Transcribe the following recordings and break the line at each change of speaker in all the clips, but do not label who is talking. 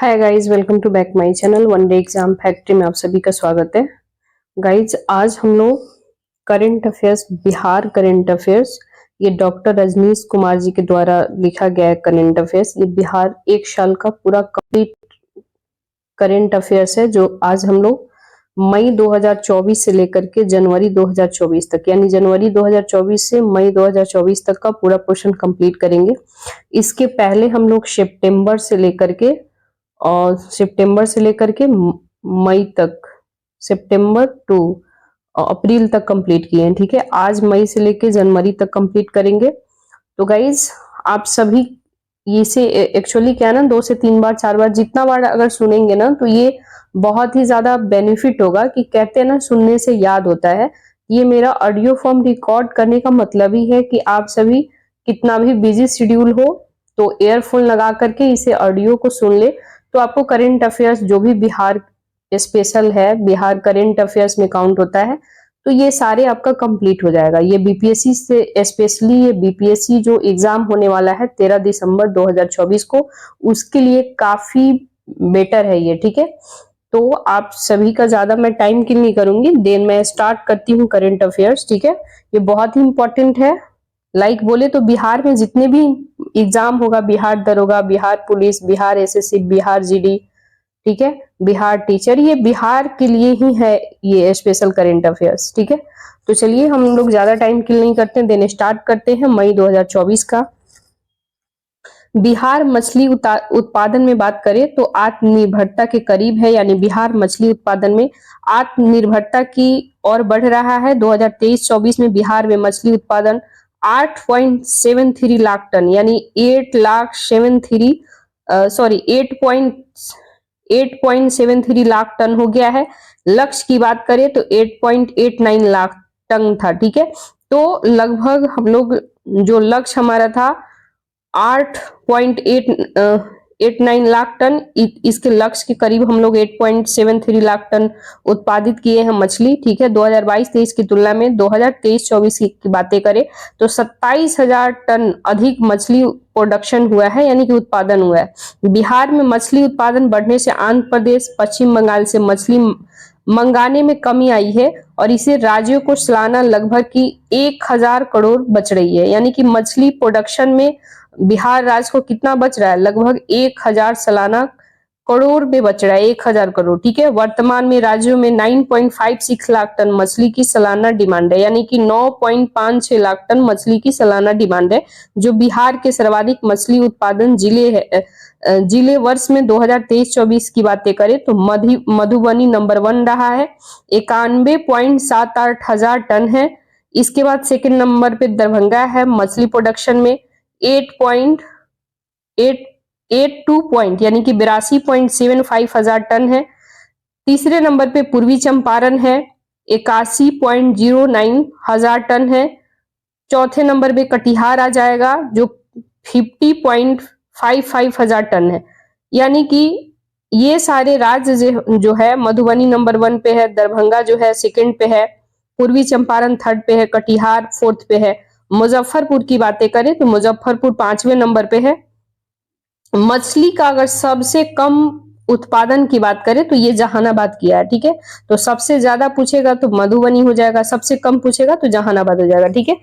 Hi guys, welcome to back my channel one day exam factory में आप सभी का स्वागत है। गाइस, आज हम लोग current affairs, Bihar current affairs, ये डॉक्टर रजनीश कुमार जी के द्वारा लिखा गया है करंट अफेयर्स। ये बिहार एक साल का पूरा कंप्लीट करंट अफेयर्स है, जो आज हम लोग मई 2024 से लेकर के जनवरी 2024 तक, यानी जनवरी 2024 से मई 2024 तक का पूरा पोर्शन कंप्लीट करेंगे। इसके पहले हम लोग सितंबर से लेकर के मई तक, सितंबर टू अप्रैल तक कंप्लीट किए हैं। ठीक है, आज मई से लेकर जनवरी तक कंप्लीट करेंगे। तो गाइज, आप सभी इसे एक्चुअली क्या है ना, 2 से 3 बार 4 बार जितना बार अगर सुनेंगे ना, तो ये बहुत ही ज्यादा बेनिफिट होगा। कि कहते हैं ना, सुनने से याद होता है। ये मेरा ऑडियो फॉर्म रिकॉर्ड करने का मतलब ही है कि आप सभी कितना भी बिजी शेड्यूल हो तो एयरफोन लगा करके इसे ऑडियो को सुन ले, तो आपको करंट अफेयर्स जो भी बिहार स्पेशल है, बिहार करंट अफेयर्स में काउंट होता है, तो ये सारे आपका कंप्लीट हो जाएगा। ये बीपीएससी से स्पेशली, ये बीपीएससी जो एग्जाम होने वाला है 13 दिसंबर 2024 को, उसके लिए काफी बेटर है ये। ठीक है, तो आप सभी का ज्यादा मैं टाइम किल नहीं करूंगी, देन मैं स्टार्ट करती हूँ करंट अफेयर्स। ठीक है, ये बहुत ही इंपॉर्टेंट है। बोले तो बिहार में जितने भी एग्जाम होगा, बिहार दरोगा, Bihar police, Bihar SSC, Bihar GD, ठीक है, बिहार टीचर, ये बिहार के लिए ही है ये स्पेशल करंट अफेयर्स। ठीक है, तो चलिए हम लोग ज्यादा टाइम किल नहीं करते, देन स्टार्ट करते हैं मई 2024 का। बिहार मछली उत्पादन में बात करें तो आत्मनिर्भरता के करीब है, यानी बिहार मछली उत्पादन में आत्मनिर्भरता की ओर बढ़ रहा है। 2023-24 में बिहार में मछली उत्पादन 8.73 लाख टन, यानी 8.73 लाख टन हो गया है। लक्ष्य की बात करें तो 8.89 लाख टन था। ठीक है, तो लगभग हम लोग, जो लक्ष्य हमारा था 8.89 लाख टन, इसके लक्ष्य के करीब हम लोग 8.73 लाख टन उत्पादित किए हैं मछली। ठीक है, 2022-23 की तुलना में 2023-24 की बातें करें तो 27,000 टन अधिक मछली प्रोडक्शन हुआ है, यानी कि उत्पादन हुआ है। बिहार में मछली उत्पादन बढ़ने से आंध्र प्रदेश, पश्चिम बंगाल से मछली मंगाने में कमी आई है, और इसे राज्यों को सालाना लगभग की 1,000 करोड़ बच रही है। यानी कि मछली प्रोडक्शन में बिहार राज्य को कितना बच रहा है, लगभग 1,000 सालाना करोड़ में बच रहा है, 1,000 करोड़। ठीक है, वर्तमान में राज्यों में 9.56 लाख टन मछली की सालाना डिमांड है, यानी कि 9.56 लाख टन मछली की सालाना डिमांड है, जो बिहार के सर्वाधिक मछली उत्पादन जिले है। जिले वर्ष में 2023-24 की बातें करें तो मधुबनी नंबर 1 रहा है, 91.78 हजार टन है। इसके बाद सेकंड नंबर पे दरभंगा है मछली प्रोडक्शन में 8.82 पॉइंट, यानी कि 82.75 हजार टन है। तीसरे नंबर पे पूर्वी चंपारण है, 81.09 हजार टन है। चौथे नंबर पे कटिहार आ जाएगा, जो 50.55 हजार टन है। यानी कि ये सारे राज्य जो है, मधुबनी नंबर 1 पे है, दरभंगा जो है सेकंड पे है, पूर्वी चंपारण थर्ड पे है, कटिहार फोर्थ पे है। मुजफ्फरपुर की बातें करें तो मुजफ्फरपुर 5वें नंबर पे है। मछली का अगर सबसे कम उत्पादन की बात करें तो ये जहानाबाद किया है। ठीक है, तो सबसे ज्यादा पूछेगा तो मधुबनी हो जाएगा, सबसे कम पूछेगा तो जहानाबाद हो जाएगा। ठीक है,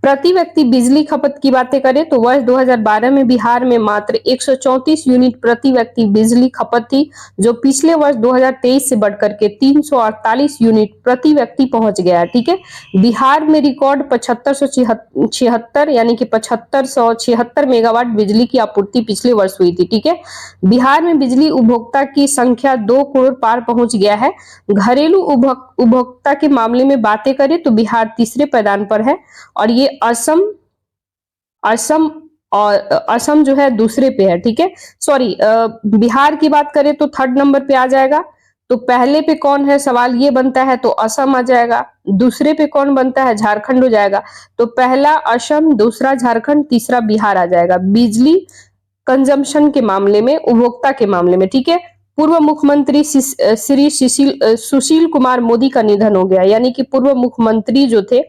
प्रति व्यक्ति बिजली खपत की बातें करें तो वर्ष 2012 में बिहार में मात्र 134 यूनिट प्रति व्यक्ति बिजली खपत थी, जो पिछले वर्ष 2023 से बढ़कर के 348 यूनिट प्रति व्यक्ति पहुंच गया है। ठीक है, बिहार में रिकॉर्ड 7576, यानी कि 7576 मेगावाट बिजली की आपूर्ति पिछले वर्ष हुई थी। ठीक है, बिहार में बिजली उपभोक्ता की संख्या 2 करोड़ पार पहुंच गया है। घरेलू उपभोक्ता के मामले में बातें करें तो बिहार तीसरे पायदान पर है, और ये असम जो है दूसरे पे है। ठीक है, सॉरी, बिहार की बात करें तो थर्ड नंबर पे आ जाएगा। तो पहले पे कौन है, सवाल ये बनता है, तो असम आ जाएगा। दूसरे पे कौन बनता है, झारखंड हो जाएगा। तो पहला असम, दूसरा झारखंड, तीसरा बिहार आ जाएगा बिजली कंजम्पशन के मामले में, उपभोक्ता के मामले में। ठीक है, पूर्व मुख्यमंत्री श्री सुशील कुमार मोदी का निधन हो गया, यानी कि पूर्व मुख्यमंत्री जो थे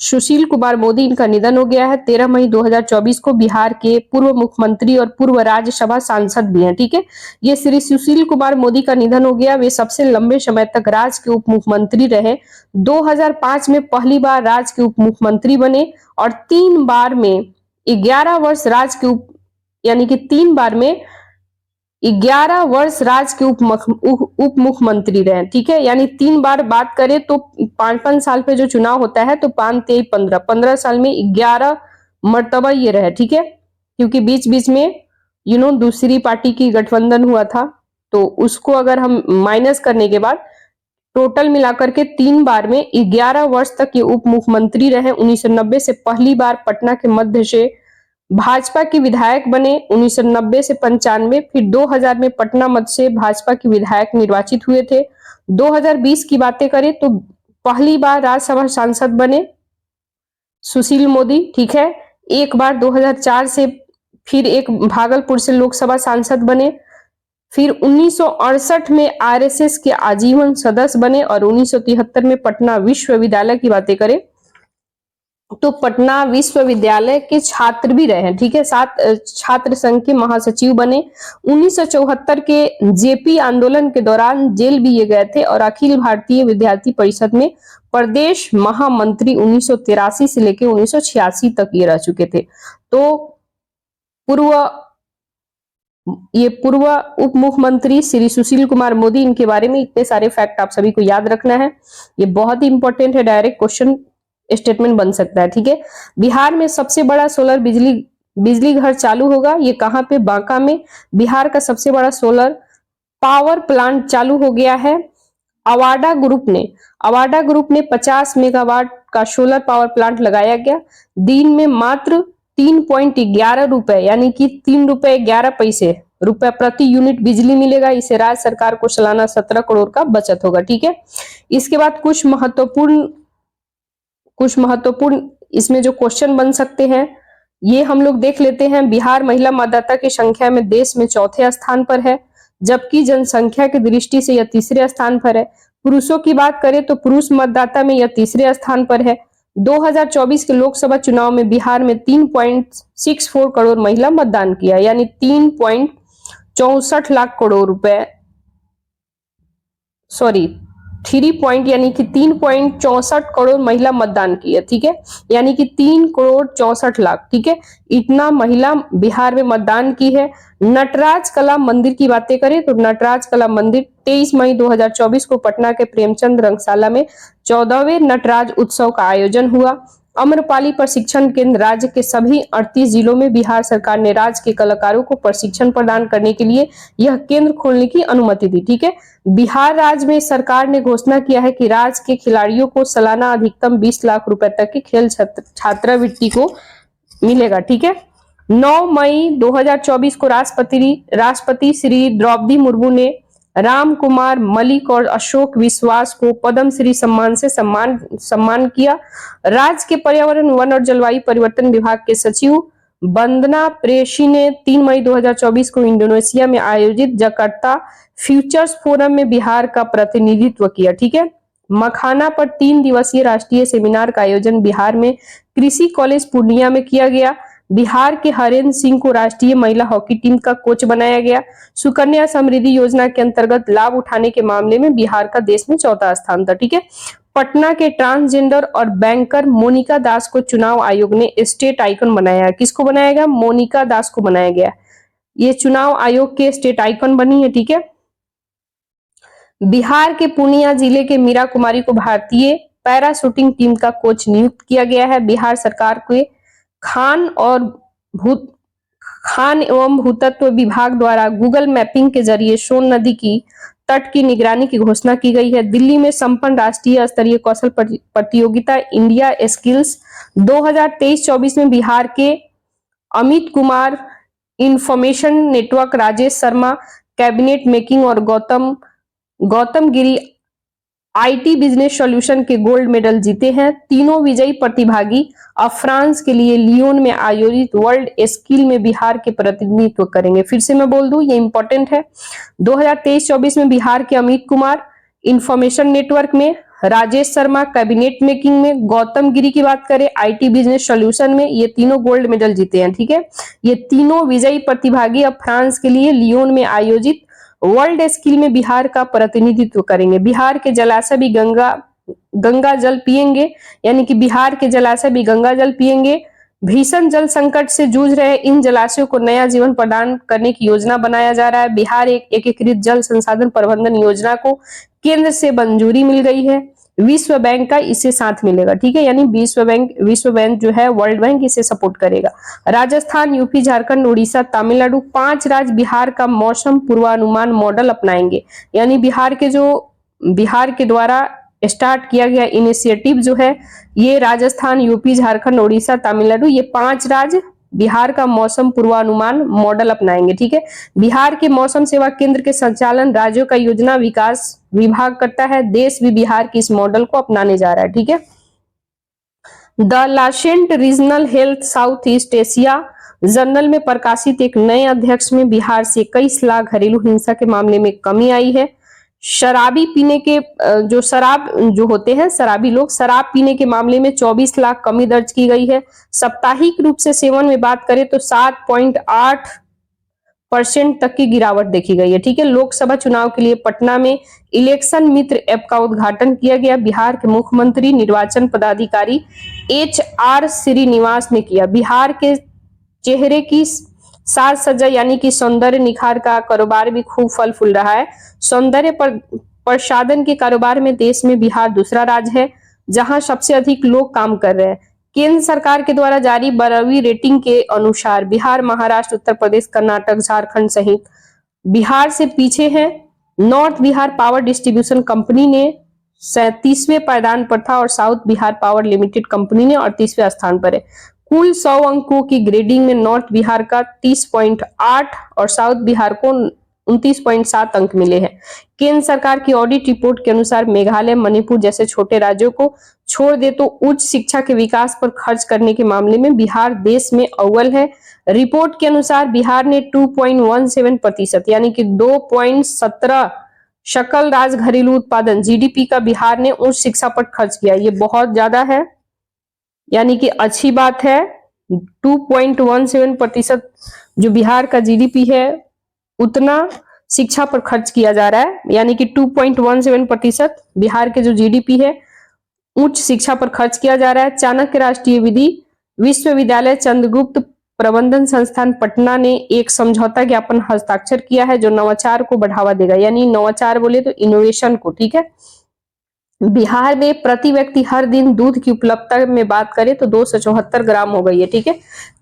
सुशील कुमार मोदी, इनका निधन हो गया है 13 मई 2024 को। बिहार के पूर्व मुख्यमंत्री और पूर्व राज्यसभा सांसद भी हैं, ठीक है। ये श्री सुशील कुमार मोदी का निधन हो गया। वे सबसे लंबे समय तक राज्य के उप मुख्यमंत्री रहे। 2005 में पहली बार राज्य के उप मुख्यमंत्री बने और 3 बार में 11 वर्ष राज्य के यानी कि 3 बार में 11 वर्ष राज्य के उप मुख्यमंत्री रहे, ठीक है। यानी 3 बार बात करें तो 5-5 साल पे जो चुनाव होता है तो 5, 13, 15 साल में 11 मर्तबा ये रहे, ठीक है। क्योंकि बीच बीच में दूसरी पार्टी की गठबंधन हुआ था, तो उसको अगर हम माइनस करने के बाद टोटल मिलाकर के 3 बार में 11 वर्ष तक ये उप मुख्यमंत्री रहे। 1990 से पहली बार पटना के मध्य से भाजपा के विधायक बने 1990 से 95, फिर 2000 में पटना मध्य से भाजपा के विधायक निर्वाचित हुए थे। 2020 की बातें करें तो पहली बार राज्यसभा सांसद बने सुशील मोदी, ठीक है। एक बार 2004 से फिर एक भागलपुर से लोकसभा सांसद बने। फिर 1968 में आरएसएस के आजीवन सदस्य बने और 1973 में पटना विश्वविद्यालय की बातें करें तो पटना विश्वविद्यालय के छात्र भी रहे, ठीक है। 7 छात्र संघ के महासचिव बने। 1974 के जेपी आंदोलन के दौरान जेल भी ये गए थे और अखिल भारतीय विद्यार्थी परिषद में प्रदेश महामंत्री 1983 से लेकर 1986 तक ये रह चुके थे। तो पूर्व उप मुख्यमंत्री श्री सुशील कुमार मोदी, इनके बारे में इतने सारे फैक्ट आप सभी को याद रखना है। ये बहुत ही इंपॉर्टेंट है, डायरेक्ट क्वेश्चन स्टेटमेंट बन सकता है, ठीक है। बिहार में सबसे बड़ा सोलर बिजली घर चालू होगा, ये कहां पे? बांका में। बिहार का सबसे बड़ा सोलर पावर प्लांट चालू हो गया है। अवाडा ग्रुप ने 50 मेगावाट का सोलर पावर प्लांट लगाया गया। दिन में मात्र 3.11 रुपए यानी कि 3 रुपए 11 पैसे रुपए प्रति यूनिट बिजली मिलेगा। इसे राज्य सरकार को सालाना 17 करोड़ का बचत होगा, ठीक है। इसके बाद कुछ महत्वपूर्ण इसमें जो क्वेश्चन बन सकते हैं ये हम लोग देख लेते हैं। बिहार महिला मतदाता की संख्या में देश में 4थे स्थान पर है, जबकि जनसंख्या की दृष्टि से यह 3रे स्थान पर है। पुरुषों की बात करें तो पुरुष मतदाता में यह 3रे स्थान पर है। 2024 के लोकसभा चुनाव में बिहार में 3.64 करोड़ महिला मतदान किया, यानी 3.64 लाख करोड़ रुपए 3.64 करोड़ महिला मतदान की है, ठीक है। यानी कि 3 करोड़ 64 लाख, ठीक है। इतना महिला बिहार में मतदान की है। नटराज कला मंदिर की बातें करें तो नटराज कला मंदिर 23 मई 2024 को पटना के प्रेमचंद रंगशाला में 14वें नटराज उत्सव का आयोजन हुआ। अम्रपाली प्रशिक्षण केंद्र राज्य के सभी 38 जिलों में बिहार सरकार ने राज्य के कलाकारों को प्रशिक्षण प्रदान करने के लिए यह केंद्र खोलने की अनुमति दी, ठीक है। बिहार राज्य में सरकार ने घोषणा किया है कि राज्य के खिलाड़ियों को सालाना अधिकतम 20 लाख रुपए तक की खेल छात्रवृत्ति को मिलेगा, ठीक है। 9 मई 2024 को राष्ट्रपति श्री द्रौपदी मुर्मू ने राम कुमार मलिक और अशोक विश्वास को पद्मश्री सम्मान से सम्मान किया। राज्य के पर्यावरण, वन और जलवायु परिवर्तन विभाग के सचिव वंदना प्रेषी ने 3 मई 2024 को इंडोनेशिया में आयोजित जकार्ता फ्यूचर्स फोरम में बिहार का प्रतिनिधित्व किया, ठीक है। मखाना पर 3 दिवसीय राष्ट्रीय सेमिनार का आयोजन बिहार में कृषि कॉलेज पूर्णिया में किया गया। बिहार के हरेंद्र सिंह को राष्ट्रीय महिला हॉकी टीम का कोच बनाया गया। सुकन्या समृद्धि योजना के अंतर्गत लाभ उठाने के मामले में बिहार का देश में 4था स्थान था, ठीक है। पटना के ट्रांसजेंडर और बैंकर मोनिका दास को चुनाव आयोग ने स्टेट आइकन बनाया। किसको बनाया गया? मोनिका दास को बनाया गया। ये चुनाव आयोग के स्टेट आइकन बनी है, ठीक है। बिहार के पूर्णिया जिले के मीरा कुमारी को भारतीय पैरा शूटिंग टीम का कोच नियुक्त किया गया है। बिहार सरकार के खान एवं भूतत्व विभाग द्वारा गूगल मैपिंग के जरिए सोन नदी की तट की निगरानी की घोषणा की गई है। दिल्ली में संपन्न राष्ट्रीय स्तरीय कौशल प्रतियोगिता इंडिया स्किल्स 2023-24 में बिहार के Amit Kumar information network, Rajesh Sharma cabinet making और गौतम गिरी आईटी बिजनेस सॉल्यूशन के गोल्ड मेडल जीते हैं। तीनों विजयी प्रतिभागी अब फ्रांस के लिए लियोन में आयोजित वर्ल्ड स्किल में बिहार के प्रतिनिधित्व करेंगे। फिर से मैं बोल दूं, ये इंपॉर्टेंट है। 2023-24 में बिहार के अमित कुमार इंफॉर्मेशन नेटवर्क में, राजेश शर्मा कैबिनेट मेकिंग में, गौतम गिरी की बात करें आईटी बिजनेस सॉल्यूशन में, ये तीनों गोल्ड मेडल जीते हैं। ठीक है, ये तीनों विजयी प्रतिभागी अब फ्रांस के लिए लियोन में आयोजित वर्ल्ड स्किल में बिहार का प्रतिनिधित्व करेंगे। बिहार के जलाशय भी गंगा जल पिएंगे, यानी कि बिहार के जलाशय भी गंगा जल पिएंगे। भीषण जल संकट से जूझ रहे इन जलाशयों को नया जीवन प्रदान करने की योजना बनाया जा रहा है। बिहार एक एकीकृत जल संसाधन प्रबंधन योजना को केंद्र से मंजूरी मिल गई है। विश्व बैंक का इसे साथ मिलेगा। ठीक है, यानी विश्व बैंक जो है वर्ल्ड बैंक इसे सपोर्ट करेगा। राजस्थान, यूपी, झारखंड, उड़ीसा, तमिलनाडु 5 राज्य बिहार का मौसम पूर्वानुमान मॉडल अपनाएंगे। यानी बिहार के द्वारा स्टार्ट किया गया इनिशिएटिव जो है, ये राजस्थान, यूपी, झारखंड, उड़ीसा, तमिलनाडु, ये 5 राज्य बिहार का मौसम पूर्वानुमान मॉडल अपनाएंगे। ठीक है, बिहार के मौसम सेवा केंद्र के संचालन राज्यों का योजना विकास विभाग करता है। देश भी बिहार की इस मॉडल को अपनाने जा रहा है। ठीक है, the Lancet Regional Health South East Asia journal में प्रकाशित एक नए अध्ययन में बिहार से 21 लाख घरेलू हिंसा के मामले में कमी आई है। शराबी पीने के जो होते हैं शराबी लोग, शराब पीने के मामले में 24 लाख कमी दर्ज की गई है। साप्ताहिक रूप से सेवन में बात करें तो 7.8% तक की गिरावट देखी गई है। ठीक है, लोकसभा चुनाव के लिए पटना में इलेक्शन मित्र ऐप का उद्घाटन किया गया। बिहार के मुख्यमंत्री निर्वाचन पदाधिकारी HR श्रीनिवास ने किया। बिहार के चेहरे की साज सज्जा यानी कि सौंदर्य निखार का कारोबार भी खूब फल फूल रहा है। सौंदर्य प्रसाधन के कारोबार में देश में बिहार दूसरा राज्य है जहां सबसे अधिक लोग काम कर रहे हैं। केंद्र सरकार के द्वारा जारी 12वीं रेटिंग के अनुसार बिहार, महाराष्ट्र, उत्तर प्रदेश, कर्नाटक, झारखंड सहित बिहार से पीछे है। North Bihar power distribution company ने 37वें पायदान पर था और south Bihar power limited company ने 38वें स्थान पर है। कुल 100 अंकों की ग्रेडिंग में नॉर्थ बिहार का 30.8 और साउथ बिहार को 29.7 अंक मिले हैं। केंद्र सरकार की ऑडिट रिपोर्ट के अनुसार मेघालय, मणिपुर जैसे छोटे राज्यों को छोड़ दे तो उच्च शिक्षा के विकास पर खर्च करने के मामले में बिहार देश में अव्वल है। रिपोर्ट के अनुसार बिहार ने 2.17% यानी कि 2.17 सकल राज घरेलू उत्पादन GDP का बिहार ने उच्च शिक्षा पर खर्च किया। ये बहुत ज्यादा है, यानी कि अच्छी बात है। 2.17% जो बिहार का GDP है उतना शिक्षा पर खर्च किया जा रहा है, यानी कि 2.17% बिहार के जो GDP है उच्च शिक्षा पर खर्च किया जा रहा है। चाणक्य राष्ट्रीय विधि विश्वविद्यालय, चंद्रगुप्त प्रबंधन संस्थान पटना ने एक समझौता ज्ञापन हस्ताक्षर किया है जो नवाचार को बढ़ावा देगा, यानी नवाचार बोले तो इनोवेशन को। ठीक है, बिहार में प्रति व्यक्ति हर दिन दूध की उपलब्धता में बात करें तो 274 ग्राम हो गई है। ठीक है,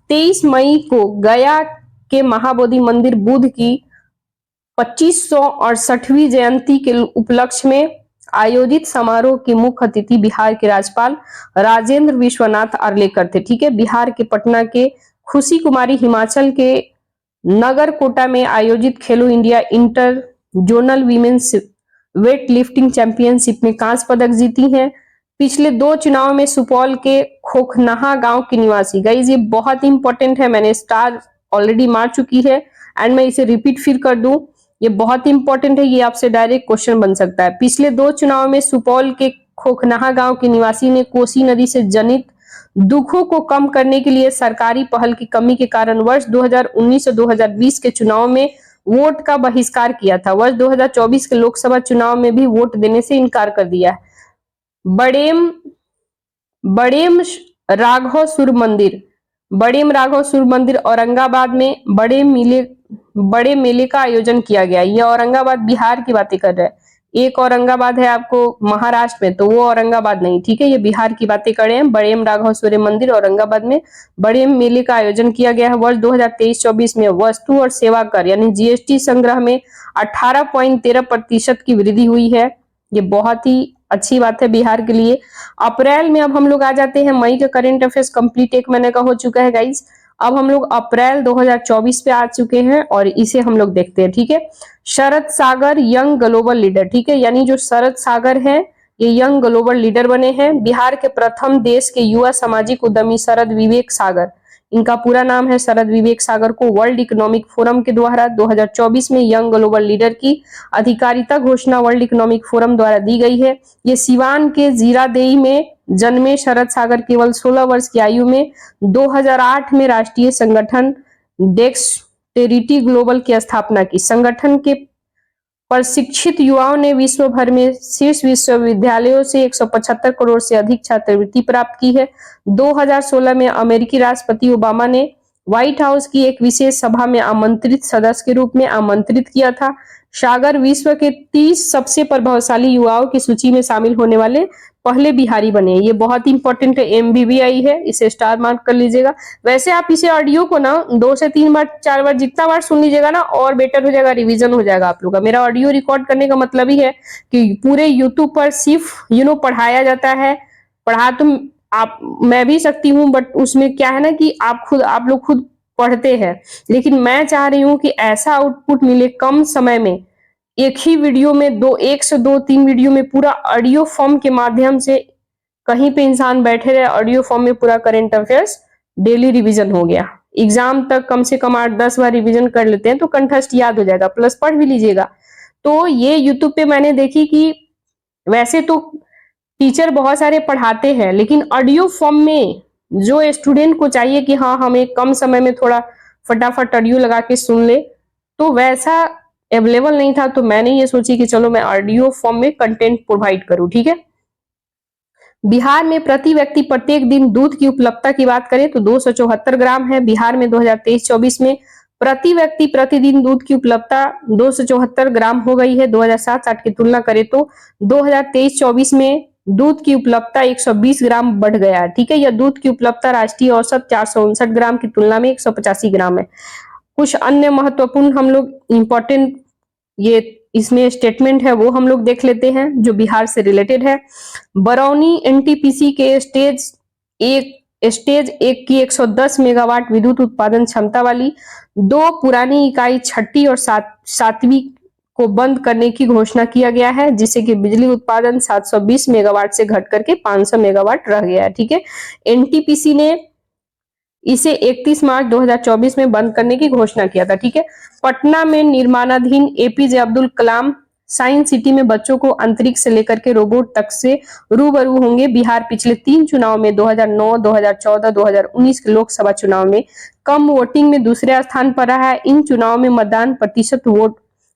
23 मई को गया के महाबोधि मंदिर बुद्ध की 2568वीं जयंती के उपलक्ष्य में आयोजित समारोह की मुख्य अतिथि बिहार के राज्यपाल राजेंद्र विश्वनाथ आर्लेकर थे। ठीक है, बिहार के पटना के खुशी कुमारी हिमाचल के नगरकोटा में आयोजित Khelo India inter zonal women's weight lifting championship में कांस्य पदक जीती हैं। पिछले 2 चुनाव में सुपौल के खोखनाहा गांव की निवासी, गाइस ये बहुत इंपॉर्टेंट है, मैंने स्टार ऑलरेडी मार चुकी है एंड मैं इसे रिपीट फिर कर दूं, ये बहुत इंपॉर्टेंट है, ये आपसे डायरेक्ट क्वेश्चन बन सकता है। पिछले 2 चुनाव में सुपौल के खोखनाहा गांव के निवासी ने कोसी नदी से जनित दुखों को कम करने के लिए सरकारी पहल की कमी के कारण वर्ष 2019 और 2020 के चुनाव में वोट का बहिष्कार किया था। वर्ष 2024 के लोकसभा चुनाव में भी वोट देने से इनकार कर दिया है। बड़ेम राघव सूर्य मंदिर औरंगाबाद में बड़े मेले का आयोजन किया गया। ये औरंगाबाद बिहार की बातें कर रहा है, एक औरंगाबाद है आपको महाराष्ट्र में, तो वो औरंगाबाद नहीं। ठीक है, ये बिहार की बातें कर रहे हैं। बड़ेम राघव सूर्य मंदिर औरंगाबाद में बड़ेम मेले का आयोजन किया गया है। वर्ष 2023-24 में वस्तु और सेवा कर यानी GST संग्रह में 18.13% की वृद्धि हुई है। ये बहुत ही अच्छी बात है बिहार के लिए। अप्रैल में अब हम लोग आ जाते हैं, मई का करंट अफेयर्स कंप्लीट एक महीने का हो चुका है गाइज। अब हम लोग अप्रैल 2024 पे आ चुके हैं और इसे हम लोग देखते हैं। ठीक है, शरद सागर यंग ग्लोबल लीडर। ठीक है, यानी जो शरद सागर है ये यंग ग्लोबल लीडर बने हैं। बिहार के प्रथम देश के युवा सामाजिक उद्यमी शरद विवेक सागर, इनका पूरा नाम है शरद विवेक सागर, को वर्ल्ड इकोनॉमिक फोरम के द्वारा 2024 में यंग ग्लोबल लीडर की अधिकारिता घोषणा वर्ल्ड इकोनॉमिक फोरम द्वारा दी गई है। ये सिवान के जीरादेई में जन्मे शरद सागर केवल 16 वर्ष की आयु में 2008 में राष्ट्रीय संगठन डेक्सटेरिटी ग्लोबल की स्थापना की। संगठन के प्रशिक्षित युवाओं ने विश्व भर में शीर्ष विश्वविद्यालयों से 175 करोड़ से अधिक छात्रवृत्ति प्राप्त की है। 2016 में अमेरिकी राष्ट्रपति ओबामा ने व्हाइट हाउस की एक विशेष सभा में आमंत्रित सदस्य के रूप में आमंत्रित किया था। सागर विश्व के 30 सबसे प्रभावशाली युवाओं की सूची में शामिल होने वाले पहले बिहारी बने। ये बहुत इंपॉर्टेंट है, MBBI है, इसे स्टार मार्क कर लीजिएगा। वैसे आप इसे ऑडियो को ना 2 से 3 बार 4 बार जितना बार सुन लीजिएगा ना और बेटर हो जाएगा, रिवीजन हो जाएगा आप लोग का। मेरा ऑडियो रिकॉर्ड करने का मतलब ही है कि पूरे यूट्यूब पर सिर्फ पढ़ाया जाता है। पढ़ा तो आप मैं भी सकती हूँ, बट उसमें क्या है ना कि आप लोग खुद पढ़ते हैं, लेकिन मैं चाह रही हूँ कि ऐसा आउटपुट मिले कम समय में, एक ही वीडियो में 1 से 2-3 वीडियो में पूरा ऑडियो फॉर्म के माध्यम से कहीं पे इंसान बैठे रहे, ऑडियो फॉर्म में पूरा करंट अफेयर्स डेली रिवीजन हो गया। एग्जाम तक कम से कम 8-10 बार रिवीजन कर लेते हैं तो कंठस्थ याद हो जाएगा, प्लस पढ़ भी लीजिएगा। तो ये यूट्यूब पे मैंने देखी कि वैसे तो टीचर बहुत सारे पढ़ाते हैं, लेकिन ऑडियो फॉर्म में जो स्टूडेंट को चाहिए कि हाँ हमें कम समय में थोड़ा फटाफट ऑडियो लगा के सुन ले, तो वैसा अवेलेबल नहीं था। तो मैंने ये सोची कि चलो मैं ऑडियो फॉर्म में कंटेंट प्रोवाइड करूं, ठीक है। बिहार में प्रति व्यक्ति प्रत्येक दिन दूध की उपलब्धता की बात करें तो 274 ग्राम है। बिहार में 2023-24 में प्रति व्यक्ति प्रतिदिन दूध की उपलब्धता 274 ग्राम हो गई है। 2007-8 की तुलना करें तो 2023-24 में दूध की उपलब्धता 120 ग्राम बढ़ गया है, ठीक है। यह दूध की उपलब्धता राष्ट्रीय औसत 459 ग्राम की तुलना में 185 ग्राम है। कुछ अन्य महत्वपूर्ण हम लोग इंपॉर्टेंट ये इसमें स्टेटमेंट है वो हम लोग देख लेते हैं जो बिहार से रिलेटेड है। बरौनी NTPC के स्टेज एक की 110 मेगावाट विद्युत उत्पादन क्षमता वाली 2 पुरानी इकाई 6ठी और 7वीं को बंद करने की घोषणा किया गया है, जिससे कि बिजली उत्पादन 720 मेगावाट से घट करके 500 मेगावाट रह गया है, ठीक है। NTPC ने इसे 31 मार्च 2024 में बंद करने की घोषणा किया था, ठीक है। पटना में निर्माणाधीन APJ Abdul Kalam science city में बच्चों को अंतरिक्ष से लेकर के रोबोट तक से रूबरू होंगे। बिहार पिछले 3 चुनाव में 2009, 2014, 2019 के लोकसभा चुनाव में कम वोटिंग में दूसरे स्थान पर रहा है। इन चुनाव में मतदान प्रतिशत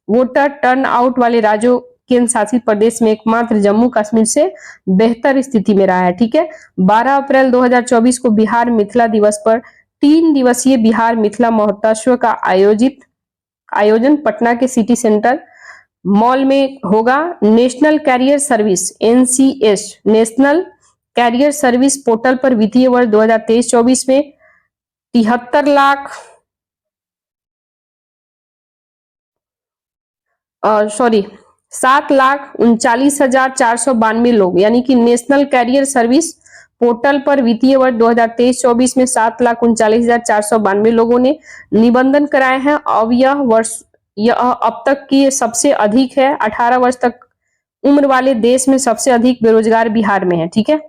वोटर टर्न आउट वाले राज्यों केंद्र शासित प्रदेश में एकमात्र जम्मू कश्मीर से बेहतर स्थिति में रहा है, ठीक है। 12 अप्रैल 2024 को बिहार मिथिला दिवस पर 3 दिवसीय बिहार मिथिला महोत्सव का आयोजन पटना के सिटी सेंटर मॉल में होगा। National career service NCS national career service portal पर वित्तीय वर्ष 2023-24 में 7,39,492 लोग, यानी कि नेशनल कैरियर सर्विस पोर्टल पर वित्तीय वर्ष 2023-24 में 7,39,492 लोगों ने निबंधन कराए हैं। अब यह अब तक की सबसे अधिक है। 18 वर्ष तक उम्र वाले देश में सबसे अधिक बेरोजगार बिहार में है, ठीक है।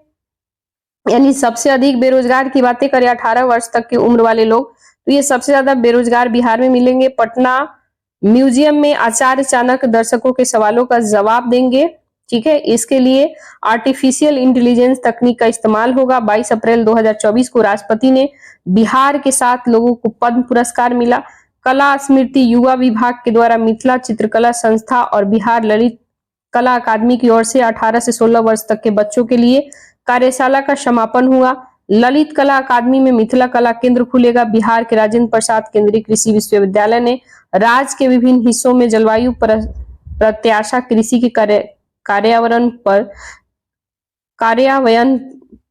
यानी सबसे अधिक बेरोजगार की बातें करें 18 वर्ष तक की उम्र वाले लोग, तो ये सबसे ज्यादा बेरोजगार बिहार में मिलेंगे। पटना म्यूजियम में आचार्य चाणक्य दर्शकों के सवालों का जवाब देंगे, ठीक है। इसके लिए आर्टिफिशियल इंटेलिजेंस तकनीक का इस्तेमाल होगा। 22 अप्रैल 2024 को राष्ट्रपति ने बिहार के 7 लोगों को पद्म पुरस्कार मिला। कला स्मृति युवा विभाग के द्वारा मिथिला चित्रकला संस्था और बिहार ललित कला अकादमी की ओर से 18 से 16 वर्ष तक के बच्चों के लिए कार्यशाला का समापन हुआ। ललित कला अकादमी में मिथिला कला केंद्र खुलेगा। बिहार के राजेंद्र प्रसाद केंद्रीय कृषि विश्वविद्यालय ने राज्य के विभिन्न हिस्सों में जलवायु प्रत्याशा कृषि के कार्यान्वयन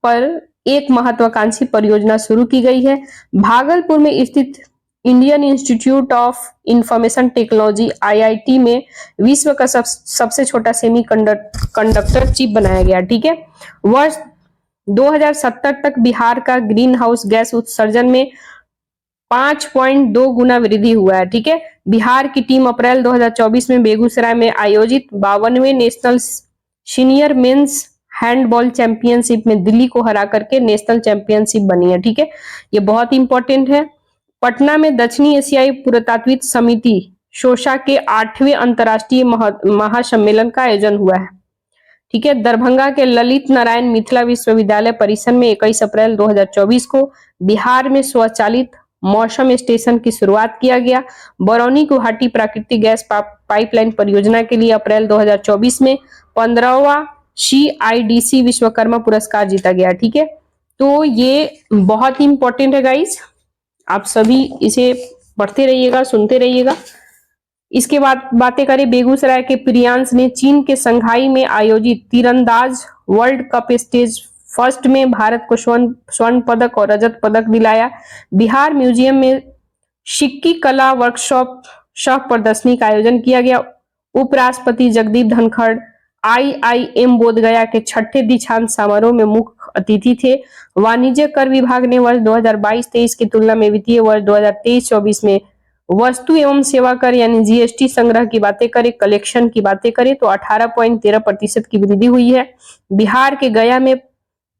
पर एक महत्वाकांक्षी परियोजना शुरू की गई है। भागलपुर में स्थित Indian institute of information technology IIT में विश्व का सबसे छोटा सेमी कंडक्टर चिप बनाया गया, ठीक है। वर्ष 2070 तक बिहार का ग्रीन हाउस गैस उत्सर्जन में 5.2 गुना वृद्धि हुआ है, ठीक है। बिहार की टीम अप्रैल 2024 में बेगूसराय में आयोजित 52वें national senior men's handball championship में दिल्ली को हरा करके नेशनल चैंपियनशिप बनी है, ठीक है, ये बहुत इंपॉर्टेंट है। पटना में दक्षिणी एशियाई पुरातत्वविद समिति शोशा के 8वें अंतर्राष्ट्रीय महासम्मेलन का आयोजन हुआ है, ठीक है। दरभंगा के ललित नारायण मिथिला विश्वविद्यालय परिसर में 21 अप्रैल 2024 को बिहार में स्वचालित मौसम स्टेशन की शुरुआत किया गया। बरौनी गुवाहाटी प्राकृतिक गैस पाइपलाइन परियोजना के लिए अप्रैल 2024 में 15वां CIDC विश्वकर्मा पुरस्कार जीता गया, ठीक है। तो ये बहुत ही इंपॉर्टेंट है गाइस, आप सभी इसे पढ़ते रहिएगा, सुनते रहिएगा। इसके बाद बातें करें, बेगूसराय के प्रियांश ने चीन के संघाई में आयोजित तीरंदाज वर्ल्ड कप स्टेज फर्स्ट में भारत को स्वर्ण पदक और रजत पदक दिलाया। बिहार म्यूजियम में सिक्की कला वर्कशॉप सह प्रदर्शनी का आयोजन किया गया। उपराष्ट्रपति जगदीप धनखड़ IIM बोधगया के 6ठे दीक्षांत समारोह में मुख्य अतिथि थे। वाणिज्य कर विभाग ने वर्ष 2022-23 की तुलना में वित्तीय वर्ष 2023-24 में वस्तु एवं सेवा कर यानी GST संग्रह की बातें करें, कलेक्शन की बातें करें तो 18.13% की वृद्धि हुई है। बिहार के गया में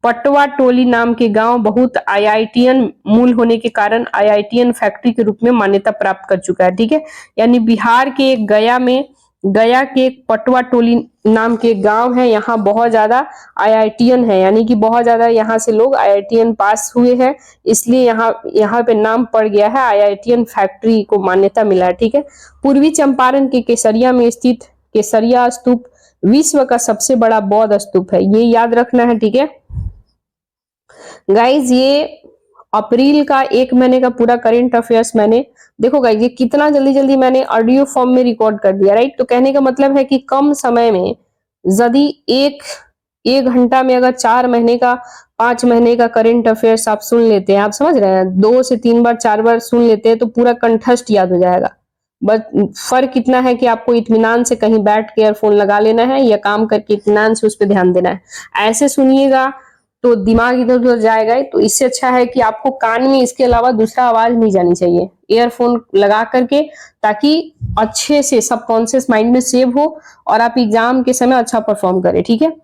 पटवा टोली नाम के गांव बहुत IITian मूल होने के कारण IITian फैक्ट्री के रूप में मान्यता प्राप्त कर चुका है, ठीक है। यानी बिहार के गया के एक पटवा टोली नाम के गांव है, यहाँ बहुत ज्यादा IITian है, यानी कि बहुत ज्यादा यहाँ से लोग IITian पास हुए हैं, इसलिए यहाँ पे नाम पड़ गया है, IITian फैक्ट्री को मान्यता मिला है, ठीक है। पूर्वी चंपारण के केसरिया में स्थित केसरिया स्तूप विश्व का सबसे बड़ा बौद्ध स्तूप है, ये याद रखना है, ठीक है गाइज। ये अप्रैल का 1 महीने का पूरा करंट अफेयर्स मैंने, देखो गाइज ये कितना जल्दी जल्दी मैंने ऑडियो फॉर्म में रिकॉर्ड कर दिया, राइट। तो कहने का मतलब है कि कम समय में यदि एक घंटा में अगर 4 महीने का 5 महीने का करंट अफेयर्स आप सुन लेते हैं, आप समझ रहे हैं, 2 से 3 बार 4 बार सुन लेते हैं तो पूरा कंठस्थ याद हो जाएगा। बस फर्क इतना है कि आपको इत्मीनान से कहीं बैठ के ईयरफोन लगा लेना है या काम करके इत्मीनान से उस पर ध्यान देना है। ऐसे सुनिएगा तो दिमाग इधर उधर जाएगा, तो इससे अच्छा है कि आपको कान में इसके अलावा दूसरा आवाज नहीं जानी चाहिए, ईयरफोन लगा करके, ताकि अच्छे से सबकॉन्शियस माइंड में सेव हो और आप एग्जाम के समय अच्छा परफॉर्म करें, ठीक है।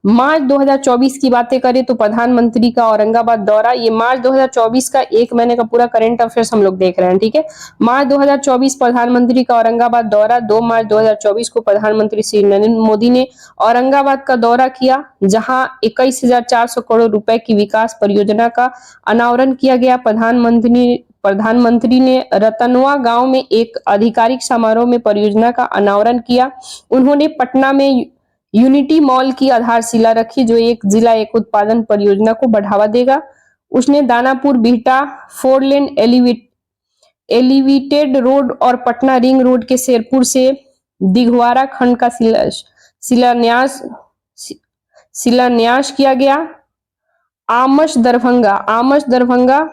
मार्च 2024 की बातें करें तो प्रधानमंत्री का औरंगाबाद दौरा, ये मार्च 2024 का 1 महीने का पूरा करंट अफेयर्स हम लोग देख रहे हैं, ठीक है। मार्च 2024 प्रधानमंत्री का औरंगाबाद दौरा, 2 मार्च 2024 को प्रधानमंत्री श्री नरेंद्र मोदी ने औरंगाबाद का दौरा किया, जहां 21,400 करोड़ रुपए की विकास परियोजना का अनावरण किया गया। प्रधानमंत्री ने रतनवा गांव में एक आधिकारिक समारोह में परियोजना का अनावरण किया। उन्होंने पटना में यूनिटी मॉल की आधारशिला रखी, जो एक जिला एक उत्पादन परियोजना को बढ़ावा देगा। उसने Danapur Bihta 4 lane elevated road और पटना रिंग रोड के शेरपुर से दिघवारा खंड का शिलान्यास किया गया। आमस दरभंगा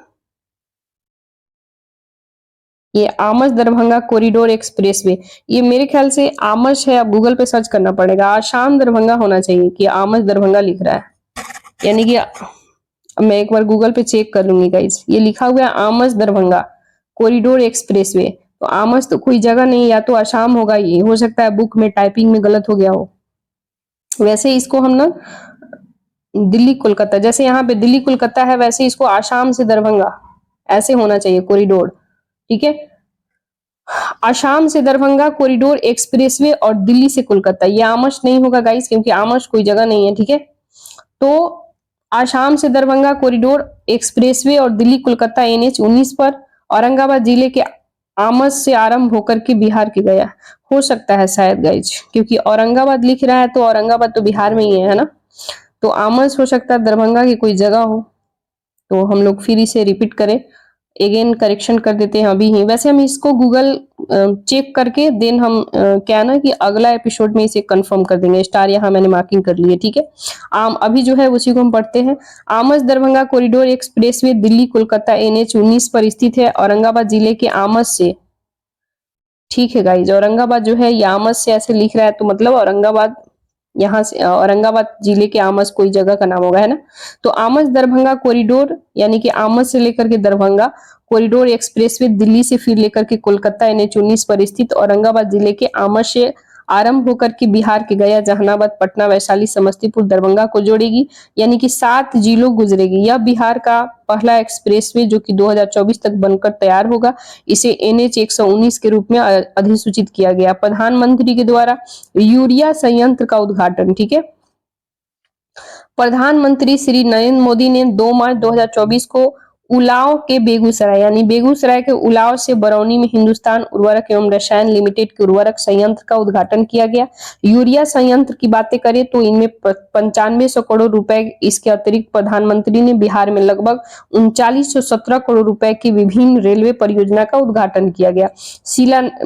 ये आमस दरभंगा कॉरिडोर एक्सप्रेसवे, ये मेरे ख्याल से आमस है, आप गूगल पे सर्च करना पड़ेगा, आसाम दरभंगा होना चाहिए कि आमस दरभंगा लिख रहा है, यानी कि मैं एक बार गूगल पे चेक कर लूंगी गाइस। ये लिखा हुआ है आमस दरभंगा कॉरिडोर एक्सप्रेसवे, तो आमस तो कोई जगह नहीं, या तो आसाम होगा, ये हो सकता है बुक में टाइपिंग में गलत हो गया हो। वैसे इसको हम ना दिल्ली कोलकाता, जैसे यहाँ पे दिल्ली कोलकाता है, वैसे इसको आसाम से दरभंगा ऐसे होना चाहिए कॉरिडोर, ठीक है। आसाम से दरभंगा कॉरिडोर एक्सप्रेसवे और दिल्ली से कोलकाता, ये आमस नहीं होगा गाइस, क्योंकि आमस कोई जगह नहीं है, ठीक है। तो आसाम से दरभंगा कॉरिडोर एक्सप्रेसवे और दिल्ली कोलकाता NH 19 पर औरंगाबाद जिले के आमस से आरंभ होकर के बिहार के गया, हो सकता है शायद गाइज, क्योंकि औरंगाबाद लिख रहा है तो औरंगाबाद तो बिहार में ही है ना, तो आमस हो सकता है दरभंगा की कोई जगह हो। तो हम लोग फिर इसे रिपीट करें, अगेन करेक्शन कर देते हैं अभी ही। वैसे हम इसको गूगल चेक करके देन हम क्या ना कि अगला एपिसोड में इसे कंफर्म कर देंगे, स्टार यहाँ मैंने मार्किंग कर ली है, ठीक है। अभी जो है उसी को हम पढ़ते हैं। Amas Darbhanga corridor expressway Delhi Kolkata NH 19 पर स्थित है, औरंगाबाद जिले के आमस से, ठीक है गाइज। औरंगाबाद जो है ये आमस से ऐसे लिख रहा है, तो मतलब औरंगाबाद, यहाँ से औरंगाबाद जिले के आमस कोई जगह का नाम होगा, है ना। तो आमस दरभंगा कॉरिडोर, यानी कि आमस से लेकर के दरभंगा कॉरिडोर एक्सप्रेसवे दिल्ली से फिर लेकर के कोलकाता NH 19 पर स्थित औरंगाबाद जिले के आमस से आरंभ होकर के बिहार के गया, जहानाबाद, पटना, वैशाली, समस्तीपुर, दरभंगा को जोड़ेगी, यानी कि 7 जिलों गुजरेगी। यह बिहार का पहला एक्सप्रेसवे जो कि 2024 तक बनकर तैयार होगा। इसे NH 119 के रूप में अधिसूचित किया गया। प्रधानमंत्री के द्वारा यूरिया संयंत्र का उद्घाटन, ठीक है। प्रधानमंत्री श्री नरेंद्र मोदी ने 2 मार्च 2024 को उलाव के बेगूसराय, यानी बेगूसराय के उलाव से बरौनी में हिंदुस्तान उर्वरक एवं रसायन लिमिटेड के उर्वरक संयंत्र का उद्घाटन किया गया। यूरिया संयंत्र की बातें करें तो इनमें 9500 करोड़ रुपए, इसके अतिरिक्त प्रधानमंत्री ने बिहार में लगभग 3917 करोड़ रुपए की विभिन्न रेलवे परियोजना का उद्घाटन किया गया।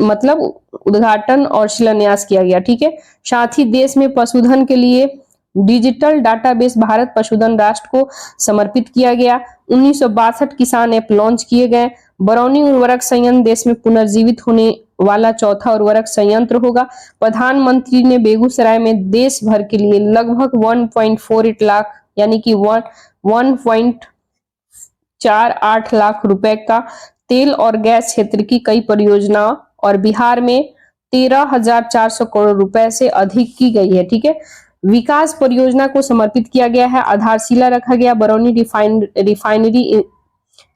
मतलब उद्घाटन और शिलान्यास किया गया, ठीक है। साथ ही देश में पशुधन के लिए डिजिटल डाटाबेस भारत पशुधन राष्ट्र को समर्पित किया गया। 1962 किसान ऐप लॉन्च किए गए। बरौनी उर्वरक संयंत्र देश में पुनर्जीवित होने वाला चौथा उर्वरक संयंत्र होगा। प्रधानमंत्री ने बेगूसराय में देश भर के लिए लगभग 1.48 लाख, यानी कि 1.48 लाख रुपए का तेल और गैस क्षेत्र की कई परियोजनाओं और बिहार में 13,400 करोड़ रुपए से अधिक की गई है, ठीक है। विकास परियोजना को समर्पित किया गया है। आधारशिला रखा गया। बरौनी रिफाइनरी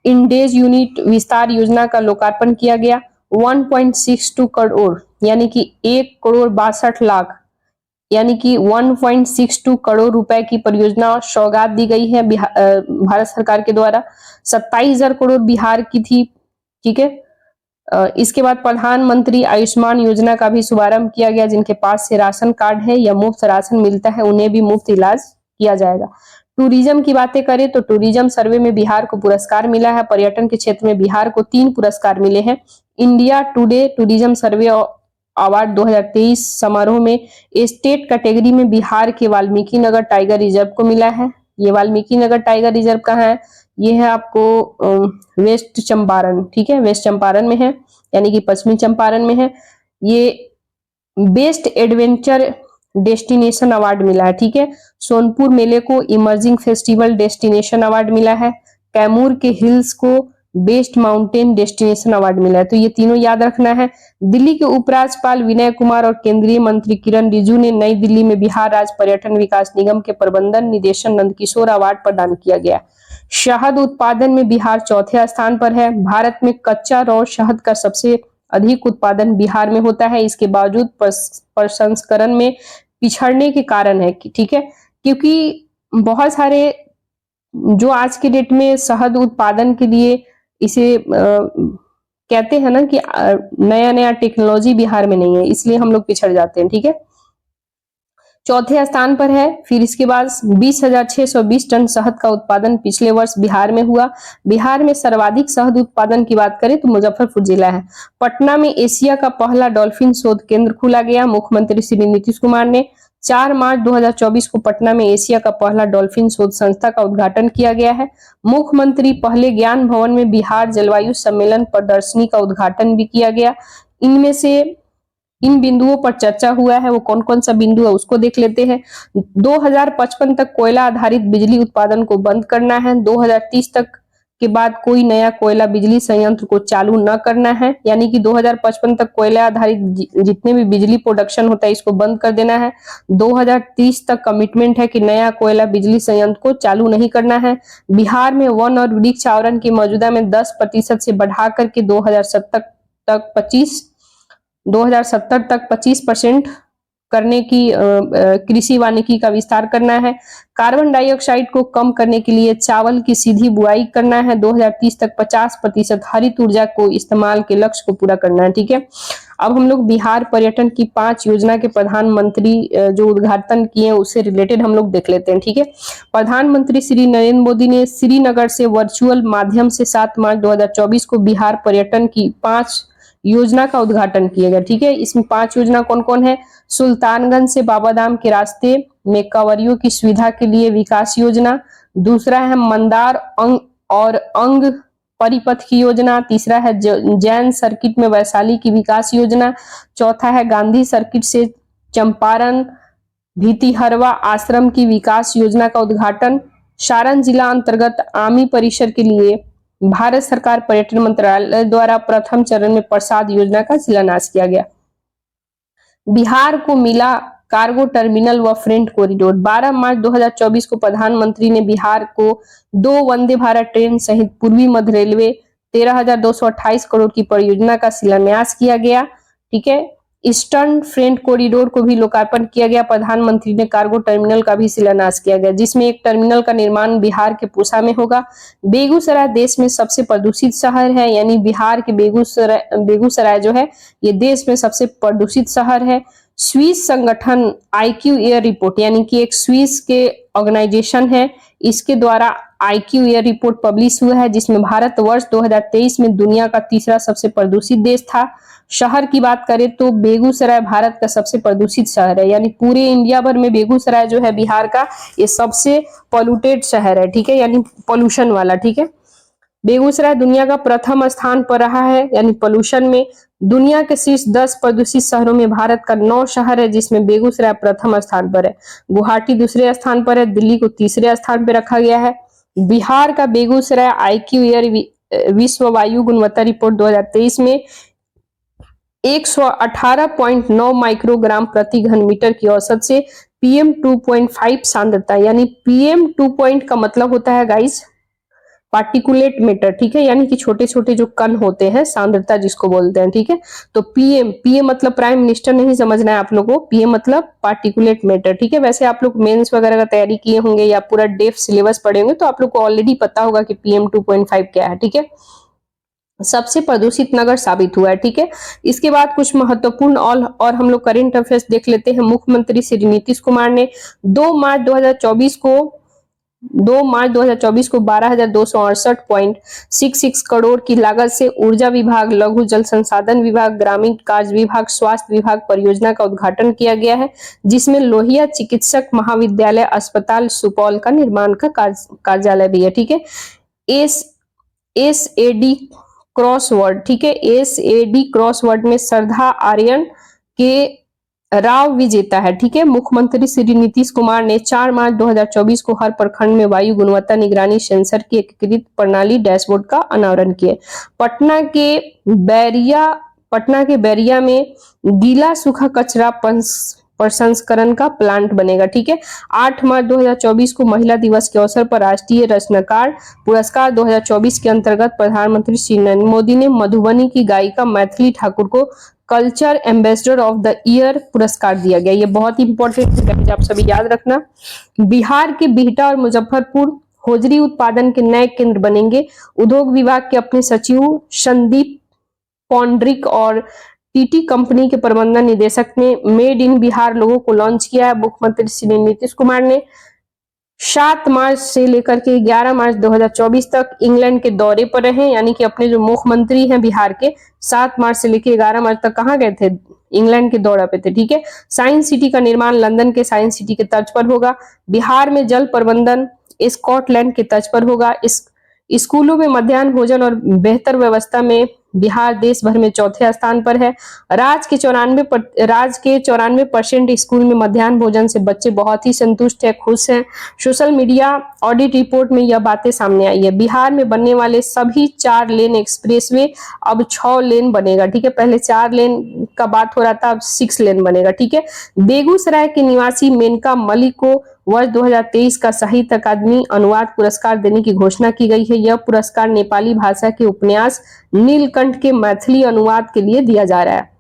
इंडेज यूनिट विस्तार योजना का लोकार्पण किया गया। 1.62 करोड़, यानी कि 1,62,00,000, यानी कि 1.62 करोड़ रुपए की परियोजना सौगात दी गई है भारत सरकार के द्वारा। 27,000 करोड़ बिहार की थी, ठीक है। इसके बाद प्रधानमंत्री आयुष्मान योजना का भी शुभारंभ किया गया। जिनके पास से राशन कार्ड है या मुफ्त राशन मिलता है उन्हें भी मुफ्त इलाज किया जाएगा। टूरिज्म की बातें करें तो टूरिज्म सर्वे में बिहार को पुरस्कार मिला है। पर्यटन के क्षेत्र में बिहार को 3 पुरस्कार मिले हैं। इंडिया टुडे टूरिज्म सर्वे अवार्ड 2023 समारोह में स्टेट कैटेगरी में बिहार के वाल्मीकि नगर टाइगर रिजर्व को मिला है। ये वाल्मीकि नगर टाइगर रिजर्व कहाँ है? ये है आपको वेस्ट चंपारण, ठीक है, वेस्ट चंपारण में है, यानी कि पश्चिमी चंपारण में है। ये बेस्ट एडवेंचर डेस्टिनेशन अवार्ड मिला है, ठीक है। सोनपुर मेले को इमर्जिंग फेस्टिवल डेस्टिनेशन अवार्ड मिला है। कैमूर के हिल्स को बेस्ट माउंटेन डेस्टिनेशन अवार्ड मिला है। तो ये तीनों याद रखना है। दिल्ली के उपराज्यपाल विनय कुमार और केंद्रीय मंत्री किरण रिजिजू ने नई दिल्ली में बिहार राज्य पर्यटन विकास निगम के प्रबंधन निदेशक नंदकिशोर अवार्ड प्रदान किया गया। शहद उत्पादन में बिहार चौथे स्थान पर है। भारत में कच्चा रॉ शहद का सबसे अधिक उत्पादन बिहार में होता है। इसके बावजूद प्रसंस्करण में पिछड़ने के कारण है, ठीक है, क्योंकि बहुत सारे जो आज के डेट में शहद उत्पादन के लिए इसे कहते हैं ना कि नया नया टेक्नोलॉजी बिहार में नहीं है, इसलिए हम लोग पिछड़ जाते हैं, ठीक है। चौथे स्थान पर है। फिर इसके बाद 20,620 टन शहद का उत्पादन पिछले वर्ष बिहार में हुआ। बिहार में सर्वाधिक शहद उत्पादन की बात करें तो मुजफ्फरपुर जिला है। पटना में एशिया का पहला डॉल्फिन शोध केंद्र खोला गया। मुख्यमंत्री श्री नीतीश कुमार ने 4 मार्च 2024 को पटना में एशिया का पहला डॉल्फिन शोध संस्था का उद्घाटन किया गया है। मुख्यमंत्री पहले ज्ञान भवन में बिहार जलवायु सम्मेलन प्रदर्शनी का उद्घाटन भी किया गया। इनमें से इन बिंदुओं पर चर्चा हुआ है, वो कौन कौन सा बिंदु है उसको देख लेते हैं। 2055 तक कोयला आधारित बिजली उत्पादन को बंद करना है। 2030 तक के बाद कोई नया कोयला बिजली संयंत्र को चालू न करना है, यानी कि 2055 तक कोयला आधारित जितने भी बिजली प्रोडक्शन होता है इसको बंद कर देना है। 2030 तक कमिटमेंट है कि नया कोयला बिजली संयंत्र को चालू नहीं करना है। बिहार में वन और वृक्ष आवरण की मौजूदा में 10% से बढ़ा करके 2070 तक 25% करने की कृषि वानिकी का विस्तार करना है। कार्बन डाइऑक्साइड को कम करने के लिए चावल की सीधी बुआई करना है। 2030 तक 50% हरित ऊर्जा को इस्तेमाल के लक्ष्य को पूरा करना है, ठीक है। अब हम लोग बिहार पर्यटन की 5 योजना के प्रधानमंत्री जो उद्घाटन किए हैं उससे रिलेटेड हम लोग देख लेते हैं, ठीक है। प्रधानमंत्री श्री नरेंद्र मोदी ने श्रीनगर से वर्चुअल माध्यम से 7 मार्च 2024 को बिहार पर्यटन की 5 योजना का उद्घाटन किया गया, ठीक है। इसमें 5 योजना कौन कौन है? सुल्तानगंज से बाबाधाम के रास्ते में कांवरियों की सुविधा के लिए विकास योजना। दूसरा है मंदार अंग परिपथ की योजना। तीसरा है जैन सर्किट में वैशाली की विकास योजना। चौथा है गांधी सर्किट से चंपारण भितिहरवा आश्रम की विकास योजना का उद्घाटन। सारण जिला अंतर्गत आमी परिसर के लिए भारत सरकार पर्यटन मंत्रालय द्वारा प्रथम चरण में प्रसाद योजना का शिलान्यास किया गया। बिहार को मिला कार्गो टर्मिनल व फ्रेट कॉरिडोर। 12 मार्च 2024 को प्रधानमंत्री ने बिहार को 2 वंदे भारत ट्रेन सहित पूर्वी मध्य रेलवे 13,228 करोड़ की परियोजना का शिलान्यास किया गया। ठीक है, ईस्टर्न फ्रेट कॉरिडोर को भी लोकार्पण किया गया। प्रधानमंत्री ने कार्गो टर्मिनल का भी शिलान्यास किया गया, जिसमें एक टर्मिनल का निर्माण बिहार के पूसा में होगा। बेगूसराय देश में सबसे प्रदूषित शहर है, यानी बिहार के बेगूसराय जो है ये देश में सबसे प्रदूषित शहर है। स्विस संगठन आईक्यू एयर रिपोर्ट, यानी कि एक स्विस के ऑर्गेनाइजेशन है, इसके द्वारा आईक्यू एयर रिपोर्ट पब्लिश हुआ है, जिसमें भारत वर्ष 2023 में दुनिया का तीसरा सबसे प्रदूषित देश था। शहर की बात करें तो बेगूसराय भारत का सबसे प्रदूषित शहर है, यानी पूरे इंडिया भर में बेगूसराय जो है बिहार का ये सबसे पॉल्यूटेड शहर है। ठीक है, यानी पोल्यूशन वाला। ठीक है, बेगूसराय दुनिया का प्रथम स्थान पर रहा है, यानी पोल्यूशन में। दुनिया के शीर्ष 10 प्रदूषित शहरों में भारत का 9 शहर है, जिसमें बेगूसराय प्रथम स्थान पर है, गुवाहाटी दूसरे स्थान पर है, दिल्ली को तीसरे स्थान पर रखा गया है। बिहार का बेगूसराय आईक्यू एयर विश्व वायु गुणवत्ता रिपोर्ट 2023 में 118.9 माइक्रोग्राम प्रति घन मीटर की औसत से PM 2.5 सांद्रता, यानी PM 2 का मतलब होता है गाइस पार्टिकुलेट मैटर। ठीक है, यानी कि छोटे छोटे जो कण होते हैं, सांद्रता जिसको बोलते हैं। ठीक है, तो पीएम मतलब प्राइम मिनिस्टर नहीं समझना है आप लोगों को, पीएम मतलब पार्टिकुलेट मैटर। ठीक है, वैसे आप लोग मेंस वगैरह का तैयारी किए होंगे या पूरा डेफ सिलेबस पढ़े होंगे तो आप लोग को ऑलरेडी पता होगा कि PM 2.5 क्या है। ठीक है, सबसे प्रदूषित नगर साबित हुआ है। ठीक है, इसके बाद कुछ महत्वपूर्ण और हम लोग करंट अफेयर्स देख लेते हैं। मुख्यमंत्री श्री नीतीश कुमार ने 2 मार्च 2024 को 12,268.66 करोड़ की लागत से ऊर्जा विभाग, लघु जल संसाधन विभाग, ग्रामीण कार्य विभाग, स्वास्थ्य विभाग परियोजना का उद्घाटन किया गया है, जिसमें लोहिया चिकित्सक महाविद्यालय अस्पताल सुपौल का निर्माण का कार्यालय भी है। ठीक है, SAD क्रॉसवर्ड। ठीक है, SAD क्रॉसवर्ड में श्रद्धा आर्यन के राव विजेता है। ठीक है, मुख्यमंत्री श्री नीतीश कुमार ने 4 मार्च 2024 को हर प्रखंड में वायु गुणवत्ता निगरानी सेंसर की एकीकृत प्रणाली डैशबोर्ड का अनावरण किया। पटना के बैरिया में गीला सूखा कचरा प्रसंस्करण का प्लांट बनेगा। ठीक है, 8 मार्च 2024 को महिला दिवस के अवसर पर राष्ट्रीय रचनाकार पुरस्कार 2024 के अंतर्गत प्रधानमंत्री श्री नरेंद्र मोदी ने मधुबनी की गायिका मैथिली ठाकुर को culture ambassador of the year पुरस्कार दिया गया। ये बहुत इंपॉर्टेंट है, आप सभी याद रखना। बिहार के बिहटा और मुजफ्फरपुर होजरी उत्पादन के नए केंद्र बनेंगे। उद्योग विभाग के अपने सचिव संदीप पौंड्रिक और टीटी कंपनी के प्रबंधन निदेशक ने मेड इन बिहार लोगों को लॉन्च किया है। मुख्यमंत्री श्री नीतीश कुमार ने 7 मार्च से लेकर के 11 मार्च 2024 तक इंग्लैंड के दौरे पर रहे, यानी कि अपने जो मुख्यमंत्री हैं बिहार के 7 मार्च से लेकर 11 मार्च तक कहाँ गए थे? इंग्लैंड के दौरे पे थे। ठीक है, साइंस सिटी का निर्माण लंदन के साइंस सिटी के तर्ज पर होगा। बिहार में जल प्रबंधन स्कॉटलैंड के तर्ज पर होगा। स्कूलों में मध्याह्न भोजन और बेहतर व्यवस्था में बिहार देश भर में चौथे स्थान पर है। राज्य के 94% स्कूल में मध्याह्न भोजन से बच्चे बहुत ही संतुष्ट है, खुश हैं। सोशल मीडिया ऑडिट रिपोर्ट में यह बातें सामने आई है। बिहार में बनने वाले सभी 4 लेन एक्सप्रेसवे अब 6 लेन बनेगा। ठीक है, पहले 4 लेन का बात हो रहा था, अब 6 लेन बनेगा। ठीक है, बेगूसराय के निवासी मेनका मलिक को वर्ष 2023 का साहित्य अकादमी अनुवाद पुरस्कार देने की घोषणा की गई है। यह पुरस्कार नेपाली भाषा के उपन्यास नीलकंठ के मैथिली अनुवाद के लिए दिया जा रहा है।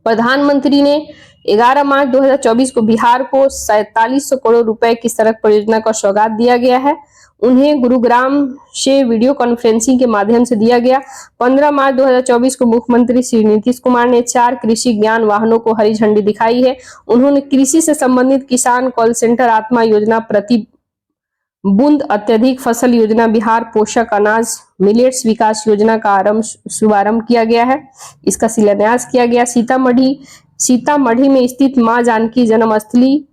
प्रधानमंत्री ने 11 मार्च 2024 को बिहार को 4700 करोड़ रुपए की सड़क परियोजना का सौगात दिया गया है। उन्हें गुरुग्राम से वीडियो कॉन्फ्रेंसिंग के माध्यम से दिया गया। 15 मार्च 2024 को मुख्यमंत्री श्री नीतीश कुमार ने 4 कृषि ज्ञान वाहनों को हरी झंडी दिखाई है। उन्होंने कृषि से संबंधित किसान कॉल सेंटर, आत्मा योजना, प्रति बूंद अत्यधिक फसल योजना, बिहार पोषक अनाज मिलेट्स विकास योजना का शुभारंभ किया गया है। इसका शिलान्यास किया गया। सीतामढ़ी में स्थित मां जानकी जन्मस्थली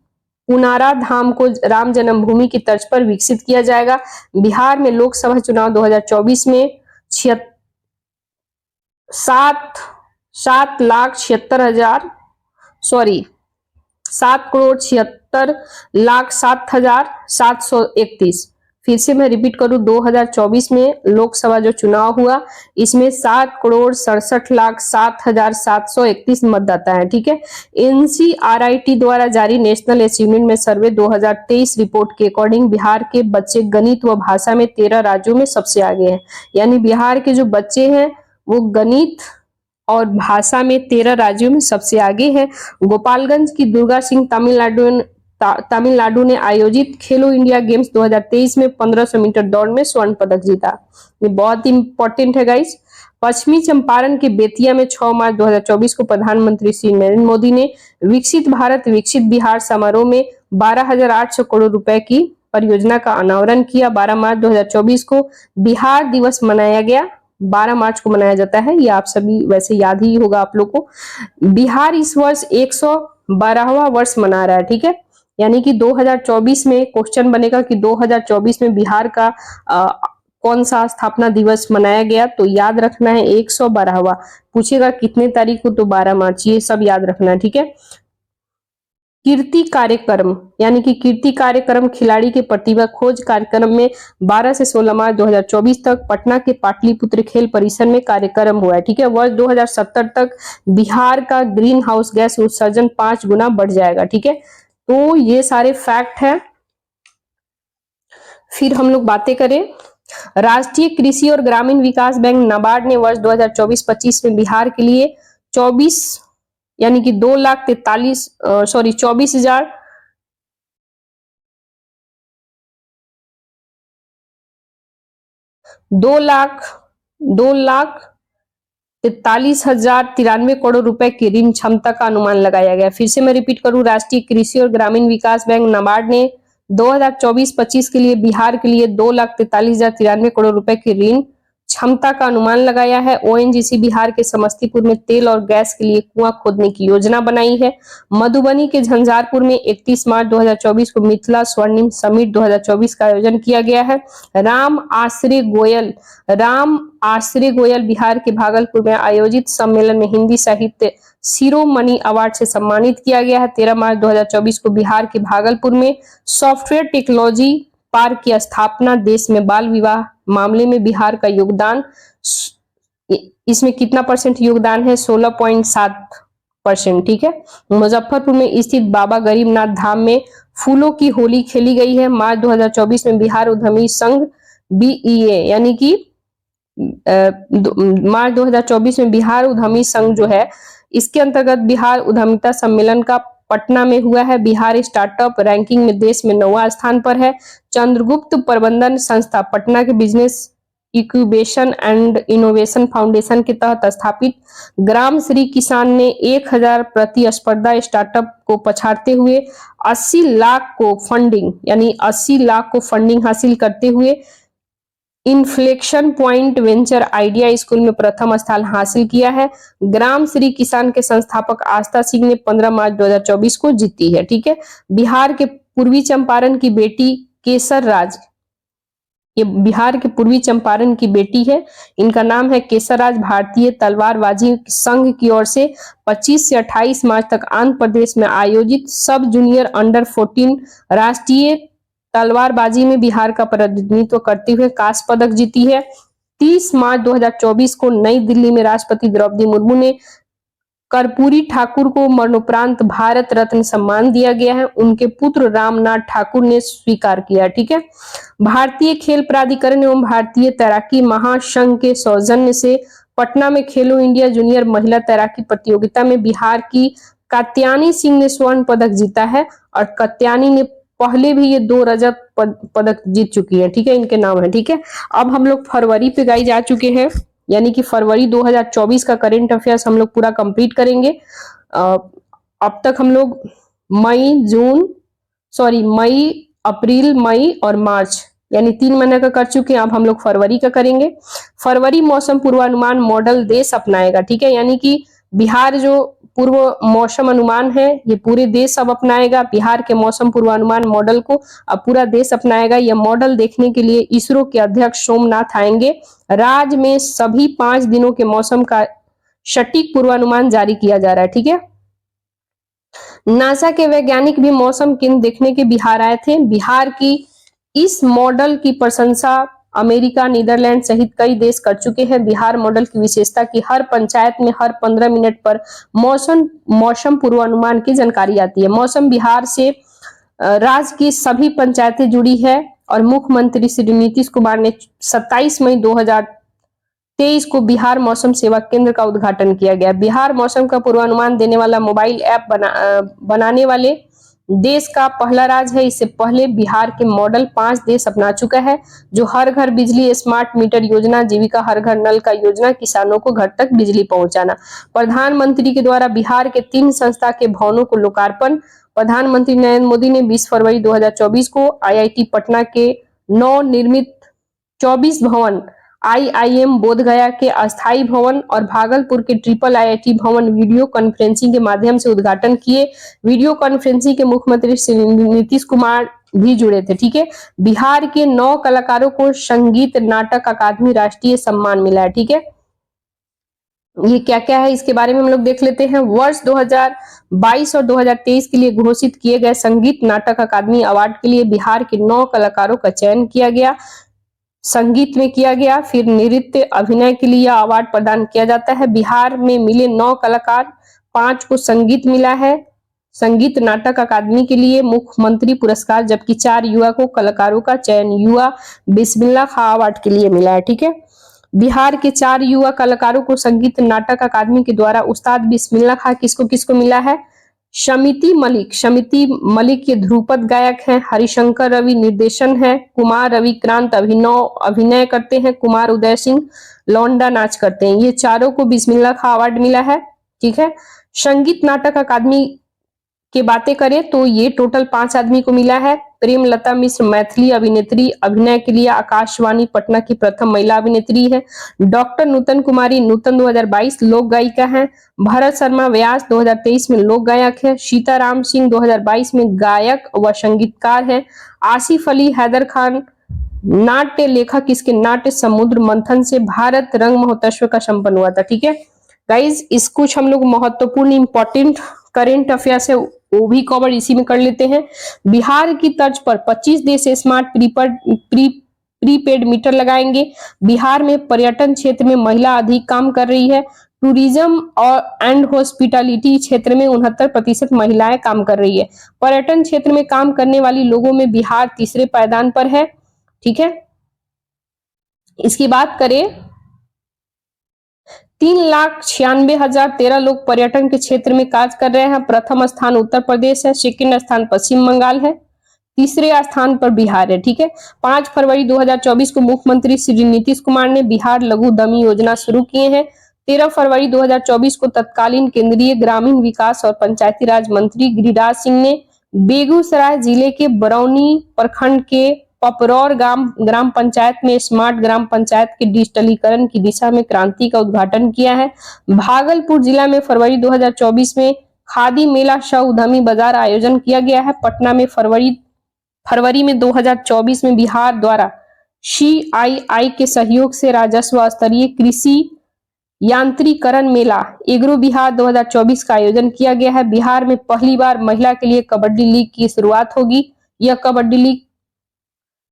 पुनारा धाम को राम जन्मभूमि की तर्ज पर विकसित किया जाएगा। बिहार में लोकसभा चुनाव 2024 में 7,76,731 फिर से मैं रिपीट करूं, 2024 में लोकसभा जो चुनाव हुआ, इसमें 7,67,07,731 मतदाता है। ठीक है, एनसीआरआईटी द्वारा जारी नेशनल अचीवमेंट में सर्वे 2023 रिपोर्ट के अकॉर्डिंग बिहार के बच्चे गणित व भाषा में 13 राज्यों में सबसे आगे हैं। यानी बिहार के जो बच्चे हैं वो गणित और भाषा में 13 राज्यों में सबसे आगे है। गोपालगंज की दुर्गा सिंह तमिलनाडु ने आयोजित खेलो इंडिया गेम्स 2023 में 1500 मीटर दौड़ में स्वर्ण पदक जीता। ये बहुत इंपॉर्टेंट है गाइस। पश्चिमी चंपारण के बेतिया में 6 मार्च 2024 को प्रधानमंत्री श्री नरेंद्र मोदी ने विकसित भारत विकसित बिहार समारोह में 12,800 करोड़ रुपए की परियोजना का अनावरण किया। 12 मार्च 2024 को बिहार दिवस मनाया गया। 12 मार्च को मनाया जाता है, ये आप सभी वैसे याद ही होगा आप लोग को। बिहार इस वर्ष 112वां वर्ष मना रहा है। ठीक है, यानी कि 2024 में क्वेश्चन बनेगा कि 2024 में बिहार का कौन सा स्थापना दिवस मनाया गया, तो याद रखना है 112वां। पूछेगा कितने तारीख को, तो 12 मार्च, ये सब याद रखना है। ठीक है, कीर्ति कार्यक्रम, यानी कि कीर्ति कार्यक्रम खिलाड़ी के प्रतिभा खोज कार्यक्रम में 12 से 16 मार्च 2024 तक पटना के पाटलिपुत्र खेल परिसर में कार्यक्रम हुआ है। ठीक है, वर्ष 2070 तक बिहार का ग्रीन हाउस गैस उत्सर्जन 5 गुना बढ़ जाएगा। ठीक है, तो ये सारे फैक्ट है। फिर हम लोग बातें करें, राष्ट्रीय कृषि और ग्रामीण विकास बैंक नाबार्ड ने वर्ष 2024-25 में बिहार के लिए 24 यानी कि 24,000 2,43,093 करोड़ रुपए की ऋण क्षमता का अनुमान लगाया गया। फिर से मैं रिपीट करूं, राष्ट्रीय कृषि और ग्रामीण विकास बैंक नाबार्ड ने 2024-25 के लिए बिहार के लिए 2,43,093 करोड़ रुपए की ऋण क्षमता का अनुमान लगाया है। ओएनजीसी बिहार के समस्तीपुर में तेल और गैस के लिए कुआं खोदने की योजना बनाई है। मधुबनी के झंझारपुर में 31 मार्च 2024 को मिथिला स्वर्णिम समिट 2024 का आयोजन किया गया है। राम आश्रय गोयल बिहार के भागलपुर में आयोजित सम्मेलन में हिंदी साहित्य शिरोमणि अवार्ड से सम्मानित किया गया है। 13 मार्च 2024 को बिहार के भागलपुर में सॉफ्टवेयर टेक्नोलॉजी पार्क की स्थापना। देश में बाल विवाह मामले में बिहार का योगदान, इसमें कितना परसेंट योगदान है, 16.7%। ठीक है, मुजफ्फरपुर में स्थित बाबा गरीबनाथ धाम में फूलों की होली खेली गई है। मार्च 2024 में बिहार उद्यमी संघ BEA यानी कि मार्च 2024 में बिहार उद्यमी संघ जो है, इसके अंतर्गत बिहार उद्यमिता सम्मेलन का पटना में हुआ है। बिहार स्टार्टअप रैंकिंग में देश में 9वां स्थान पर है। चंद्रगुप्त प्रबंधन संस्था पटना के business incubation and innovation foundation के तहत स्थापित ग्राम श्री किसान ने 1000 प्रतिस्पर्धा स्टार्टअप को पछाड़ते हुए 80 लाख को फंडिंग हासिल करते हुए inflection point venture idea school में प्रथम स्थान हासिल किया है। ग्राम श्री किसान के संस्थापक आस्था सिंह ने 15 मार्च 2024 को जीती है। ठीक है, बिहार के पूर्वी चंपारण की बेटी केसर राज, ये बिहार के पूर्वी चंपारण की बेटी है, इनका नाम है केसर राज। भारतीय तलवारबाजी संघ की ओर से 25 से 28 मार्च तक आंध्र प्रदेश में आयोजित सब जूनियर अंडर 14 राष्ट्रीय तलवारबाजी में बिहार का प्रतिनिधित्व करते हुए कांस्य पदक जीती है। 30 मार्च 2024 को नई दिल्ली में राष्ट्रपति द्रौपदी मुर्मू ने कर्पूरी ठाकुर को मरणोपरांत भारत रत्न सम्मान दिया गया है। उनके पुत्र रामनाथ ठाकुर ने स्वीकार किया। ठीक है, भारतीय खेल प्राधिकरण एवं भारतीय तैराकी महासंघ के सौजन्य से पटना में खेलो इंडिया जूनियर महिला तैराकी प्रतियोगिता में बिहार की कात्यायनी सिंह ने स्वर्ण पदक जीता है और कात्यायनी ने पहले भी ये 2 रजत पदक जीत चुकी है। ठीक है, इनके नाम है। ठीक है, अब हम लोग फरवरी पे गाइस जा चुके हैं, यानी कि फरवरी 2024 का करंट अफेयर्स हम लोग पूरा कंप्लीट करेंगे। अब तक हम लोग मई, अप्रैल, मई और मार्च यानी 3 महीने का कर चुके हैं। अब हम लोग फरवरी का करेंगे। फरवरी मौसम पूर्वानुमान मॉडल देश अपनाएगा। ठीक है, यानी कि बिहार जो पूर्व मौसम अनुमान है ये पूरे देश अब अपनाएगा। बिहार के मौसम पूर्वानुमान मॉडल को अब पूरा देश अपनाएगा। यह मॉडल देखने के लिए इसरो के अध्यक्ष सोमनाथ आएंगे। राज्य में सभी 5 दिनों के मौसम का सटीक पूर्वानुमान जारी किया जा रहा है। ठीक है, नासा के वैज्ञानिक भी मौसम केंद्र देखने के बिहार आए थे। बिहार की इस मॉडल की प्रशंसा अमेरिका, नीदरलैंड सहित कई देश कर चुके हैं। बिहार मॉडल की विशेषता की हर पंचायत में हर 15 मिनट पर मौसम पूर्वानुमान की जानकारी आती है। मौसम बिहार से राज्य की सभी पंचायतें जुड़ी है और मुख्यमंत्री श्री नीतीश कुमार ने 27 मई 2023 को बिहार मौसम सेवा केंद्र का उद्घाटन किया गया। बिहार मौसम का पूर्वानुमान देने वाला मोबाइल ऐप बनाने वाले देश का पहला राज्य है। इससे पहले बिहार के मॉडल 5 देश अपना चुका है, जो हर घर बिजली, स्मार्ट मीटर योजना, जीविका हर घर नल का योजना, किसानों को घर तक बिजली पहुंचाना। प्रधानमंत्री के द्वारा बिहार के 3 संस्था के भवनों को लोकार्पण। प्रधानमंत्री नरेंद्र मोदी ने 20 फरवरी 2024 को आईआईटी पटना के नवनिर्मित 24 भवन, आईआईएम बोधगया के अस्थायी भवन और भागलपुर के ट्रिपल आईआईटी भवन वीडियो कॉन्फ्रेंसिंग के माध्यम से उद्घाटन किए। वीडियो कॉन्फ्रेंसिंग के मुख्यमंत्री श्री नीतीश कुमार भी जुड़े थे। ठीक है, बिहार के 9 कलाकारों को संगीत नाटक अकादमी राष्ट्रीय सम्मान मिला है। ठीक है, ये क्या क्या है इसके बारे में हम लोग देख लेते हैं। वर्ष 2022 और 2023 के लिए घोषित किए गए संगीत नाटक अकादमी अवार्ड के लिए बिहार के 9 कलाकारों का चयन किया गया, संगीत में किया गया। फिर नृत्य, अभिनय के लिए अवार्ड प्रदान किया जाता है। बिहार में मिले 9 कलाकार, 5 को संगीत मिला है, संगीत नाटक अकादमी के लिए मुख्यमंत्री पुरस्कार, जबकि 4 युवा को कलाकारों का चयन युवा बिस्मिल्लाह खां अवार्ड के लिए मिला है। ठीक है, बिहार के 4 युवा कलाकारों को संगीत नाटक अकादमी के द्वारा उस्ताद बिस्मिल्लाह खां किसको किसको मिला है? शमिति मलिक ये ध्रुपद गायक हैं, हरिशंकर रवि निर्देशन है, कुमार रविक्रांत अभिनय करते हैं, कुमार उदय सिंह लौंडा नाच करते हैं। ये चारों को बिस्मिल्लाह खां अवार्ड मिला है। ठीक है, संगीत नाटक अकादमी की बातें करें तो ये टोटल 5 आदमी को मिला है। प्रेमलता मिश्र मैथिली अभिनेत्री, अभिनय के लिए आकाशवाणी पटना की प्रथम महिला अभिनेत्री है। डॉक्टर नूतन कुमारी नूतन 2022 लोक गायिका हैं। भरत शर्मा व्यास 2023 में लोक गायक है। सीताराम सिंह 2022 में गायक व संगीतकार है। आसिफ अली हैदर खान नाट्य लेखक, इसके नाट्य समुद्र मंथन से भारत रंग महोत्सव का संपन्न हुआ था। ठीक है गाइज, इस कुछ हम लोग महत्वपूर्ण इंपॉर्टेंट करेंट अफेयर्स है वो भी कवर इसी में कर लेते हैं। बिहार की तर्ज पर 25 देश स्मार्ट प्रीपेड मीटर लगाएंगे। बिहार में पर्यटन क्षेत्र में महिला अधिक काम कर रही है। टूरिज्म और एंड हॉस्पिटैलिटी क्षेत्र में 69% महिलाएं काम कर रही है। पर्यटन क्षेत्र में काम करने वाली लोगों में बिहार तीसरे पायदान पर है। ठीक है, इसकी बात करें 3,96,013 लोग पर्यटन के क्षेत्र में कार्य कर रहे हैं। प्रथम स्थान उत्तर प्रदेश है, सेकंड स्थान पश्चिम बंगाल है, तीसरे स्थान पर बिहार है। ठीक है, 5 फरवरी 2024 को मुख्यमंत्री श्री नीतीश कुमार ने बिहार लघु उद्यमी योजना शुरू किए हैं। 13 फरवरी 2024 को तत्कालीन केंद्रीय ग्रामीण विकास और पंचायती राज मंत्री गिरिराज सिंह ने बेगूसराय जिले के बरौनी प्रखंड के पपरौर ग्राम पंचायत में स्मार्ट ग्राम पंचायत के डिजिटलीकरण की दिशा में क्रांति का उद्घाटन किया है। भागलपुर जिला में फरवरी 2024 में खादी मेला सह उद्यमी बाजार आयोजन किया गया है। पटना में फरवरी में 2024 में बिहार द्वारा CII के सहयोग से राजस्व स्तरीय कृषि यांत्रिकरण मेला एग्रो बिहार 2024 का आयोजन किया गया है। बिहार में पहली बार महिला के लिए कबड्डी लीग की शुरुआत होगी। यह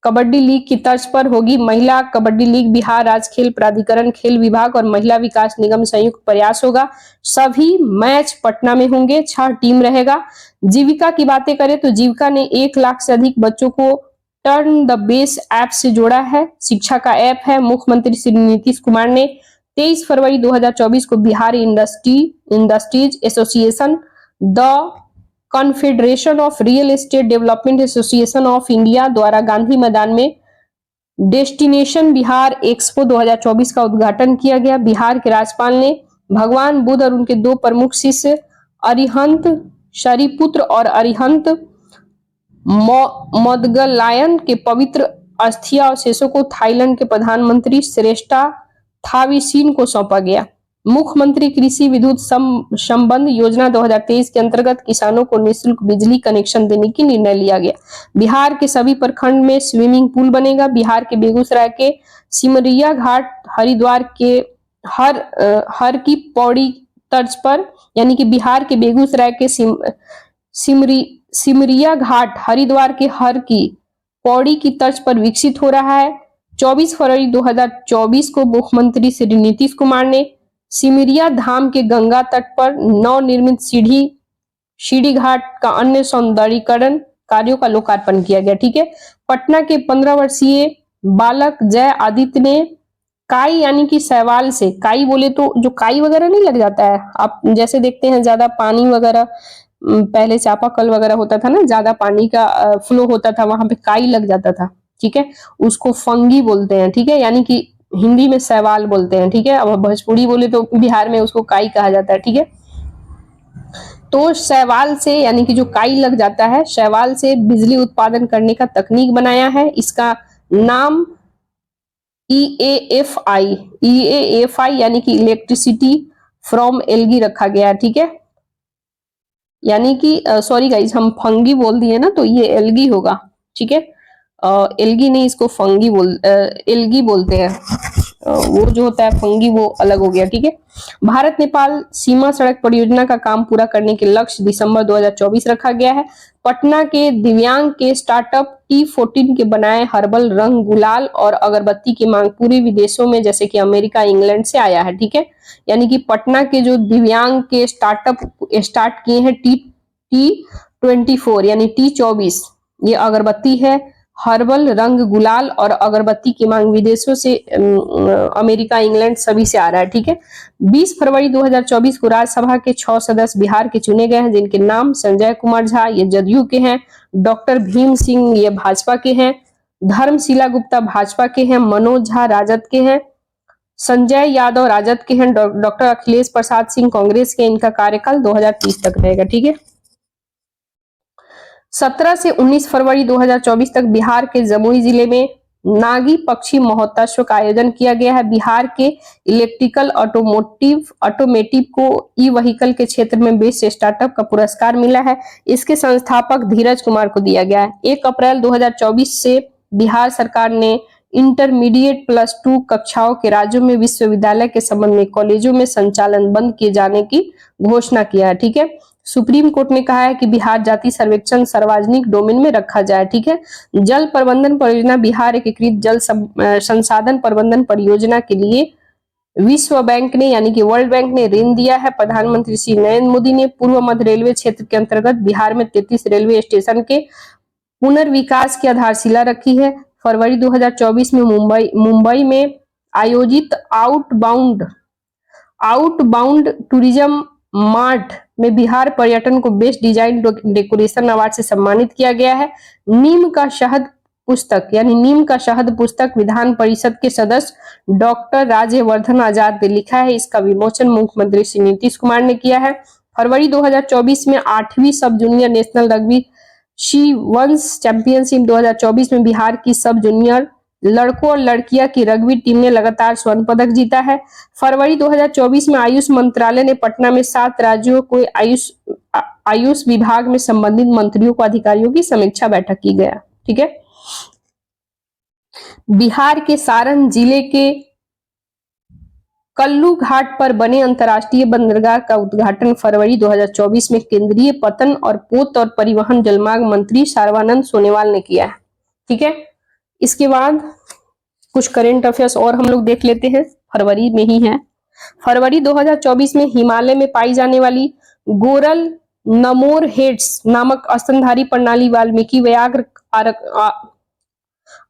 कबड्डी लीग की तर्ज पर होगी। महिला कबड्डी लीग बिहार राज्य खेल प्राधिकरण, खेल विभाग और महिला विकास निगम संयुक्त प्रयास होगा। सभी मैच पटना में होंगे। 6 टीम रहेगा। जीविका की बातें करें तो जीविका ने 1 लाख से अधिक बच्चों को टर्न द बेस ऐप से जोड़ा है। शिक्षा का ऐप है। मुख्यमंत्री श्री नीतीश कुमार ने 23 फरवरी 2024 को Bihar industries association, the confederation of real estate development association of India द्वारा गांधी मैदान में डेस्टिनेशन बिहार एक्सपो 2024 का उद्घाटन किया गया। बिहार के राज्यपाल ने भगवान बुद्ध और उनके 2 प्रमुख शिष्य अरिहंत शरीपुत्र और अरिहंत मोदगलायन के पवित्र अस्थियां और शेषों को थाईलैंड के प्रधानमंत्री श्रेष्ठा थाविसिन को सौंपा गया। मुख्यमंत्री कृषि विद्युत संबंध योजना 2023 के अंतर्गत किसानों को निःशुल्क बिजली कनेक्शन देने की निर्णय लिया गया। बिहार के सभी प्रखंड में स्विमिंग पूल बनेगा। बिहार के बेगूसराय के सिमरिया घाट हरिद्वार के हर की पौड़ी तर्ज पर, यानी कि बिहार के बेगूसराय के सिमरिया घाट हरिद्वार के हर की पौड़ी की तर्ज पर विकसित हो रहा है। 24 फरवरी 2024 को मुख्यमंत्री श्री नीतीश कुमार ने सिमरिया धाम के गंगा तट पर नवनिर्मित सीढ़ी घाट का अन्य सौंदर्यीकरण कार्यों का लोकार्पण किया गया। ठीक है, पटना के 15 वर्षीय बालक जय आदित्य ने काई यानी कि शैवाल से, काई बोले तो जो काई वगैरह नहीं लग जाता है, आप जैसे देखते हैं ज्यादा पानी वगैरह, पहले चापाकल वगैरह होता था ना, ज्यादा पानी का फ्लो होता था, वहां पे काई लग जाता था। ठीक है, उसको फंगी बोलते हैं। ठीक है, यानी कि हिंदी में शैवाल बोलते हैं। ठीक है, अब भोजपुरी बोले तो बिहार में उसको काई कहा जाता है। ठीक है, तो शैवाल से यानी कि जो काई लग जाता है, शैवाल से बिजली उत्पादन करने का तकनीक बनाया है। इसका नाम EAFI यानी कि इलेक्ट्रिसिटी फ्रॉम एल्गी रखा गया है। ठीक है, यानी कि सॉरी गाइज, हम फंगी बोल दिए ना, तो ये एल्गी होगा। ठीक है, एल्गी नहीं, इसको फंगी एल्गी बोलते हैं। वो जो होता है फंगी, वो अलग हो गया। ठीक है, भारत नेपाल सीमा सड़क परियोजना का काम पूरा करने के लक्ष्य दिसंबर 2024 रखा गया है। पटना के दिव्यांग के स्टार्टअप T14 के बनाए हर्बल रंग, गुलाल और अगरबत्ती की मांग पूरे विदेशों में जैसे कि अमेरिका, इंग्लैंड से आया है। ठीक है, यानी कि पटना के जो दिव्यांग के स्टार्टअप स्टार्ट किए हैं T24 यानी T24, ये अगरबत्ती है। हर्बल रंग, गुलाल और अगरबत्ती की मांग विदेशों से, अमेरिका, इंग्लैंड सभी से आ रहा है। ठीक है, 20 फरवरी 2024 को राज्यसभा के 6 सदस्य बिहार के चुने गए हैं, जिनके नाम संजय कुमार झा, ये जदयू के हैं, डॉक्टर भीम सिंह ये भाजपा के हैं, धर्मशिला गुप्ता भाजपा के हैं, मनोज झा राजद के हैं, संजय यादव राजद के हैं, डॉक्टर अखिलेश प्रसाद सिंह कांग्रेस के। इनका कार्यकाल 2030 तक रहेगा। ठीक है, 17 से 19 फरवरी 2024 तक बिहार के जमुई जिले में नागी पक्षी महोत्सव का आयोजन किया गया है। बिहार के इलेक्ट्रिकल ऑटोमेटिव को ई व्हीकल के क्षेत्र में बेस्ट स्टार्टअप का पुरस्कार मिला है। इसके संस्थापक धीरज कुमार को दिया गया है। 1 अप्रैल 2024 से बिहार सरकार ने इंटरमीडिएट +2 कक्षाओं के राज्यों में विश्वविद्यालय के संबंध में कॉलेजों में संचालन बंद किए जाने की घोषणा किया है। ठीक है, सुप्रीम कोर्ट ने कहा है कि बिहार जाति सर्वेक्षण सार्वजनिक डोमेन में रखा जाए। ठीक है, जल प्रबंधन परियोजना बिहार एकीकृत जल संसाधन प्रबंधन परियोजना के लिए विश्व बैंक ने यानी कि वर्ल्ड बैंक ने ऋण दिया है। प्रधानमंत्री श्री नरेंद्र मोदी ने पूर्व मध्य रेलवे क्षेत्र के अंतर्गत बिहार में 33 रेलवे स्टेशन के पुनर्विकास की आधारशिला रखी है। फरवरी 2024 में मुंबई में आयोजित आउटबाउंड टूरिज्म मार्ट में बिहार पर्यटन को बेस्ट डिजाइन डेकोरेशन अवार्ड से सम्मानित किया गया है। नीम का शहद पुस्तक विधान परिषद के सदस्य डॉक्टर राज्यवर्धन आजाद ने लिखा है। इसका विमोचन मुख्यमंत्री श्री नीतीश कुमार ने किया है। फरवरी 2024 में 8वीं सब जूनियर नेशनल रग्बी शी-1 चैंपियनशिप 2024 में बिहार की सब जूनियर लड़कों और लड़कियां की रग्बी टीम ने लगातार स्वर्ण पदक जीता है। फरवरी 2024 में आयुष मंत्रालय ने पटना में 7 राज्यों को आयुष विभाग में संबंधित मंत्रियों को अधिकारियों की समीक्षा बैठक की गया। ठीक है, बिहार के सारण जिले के कल्लू घाट पर बने अंतर्राष्ट्रीय बंदरगाह का उद्घाटन फरवरी 2024 में केंद्रीय पतन और पोत और परिवहन जलमार्ग मंत्री सर्बानंद सोनोवाल ने किया है। ठीक है, इसके बाद कुछ करंट अफेयर्स और हम लोग देख लेते हैं, फरवरी में ही है। फरवरी 2024 में हिमालय में पाई जाने वाली गोरल नमोर हेड्स नामक स्तनधारी प्रणाली वाल्मीकि व्याघ्र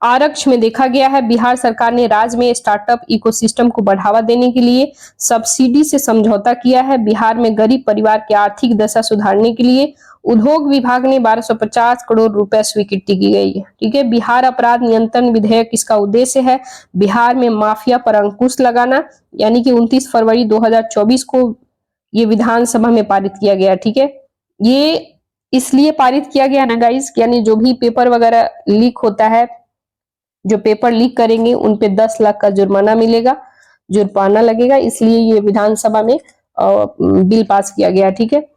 आरक्ष में देखा गया है। बिहार सरकार ने राज्य में स्टार्टअप इकोसिस्टम को बढ़ावा देने के लिए सब्सिडी से समझौता किया है। बिहार में गरीब परिवार की आर्थिक दशा सुधारने के लिए उद्योग विभाग ने 1250 करोड़ रुपए स्वीकृति की गई है। ठीक है, बिहार अपराध नियंत्रण विधेयक इसका उद्देश्य है बिहार में माफिया पर अंकुश लगाना, यानी कि 29 फरवरी 2024 को ये विधानसभा में पारित किया गया। ठीक है, ये इसलिए पारित किया गया ना गाइस, यानी जो भी पेपर वगैरह लीक होता है, जो पेपर लीक करेंगे उन पे 10 लाख का जुर्माना लगेगा, इसलिए ये विधानसभा में बिल पास किया गया। ठीक है,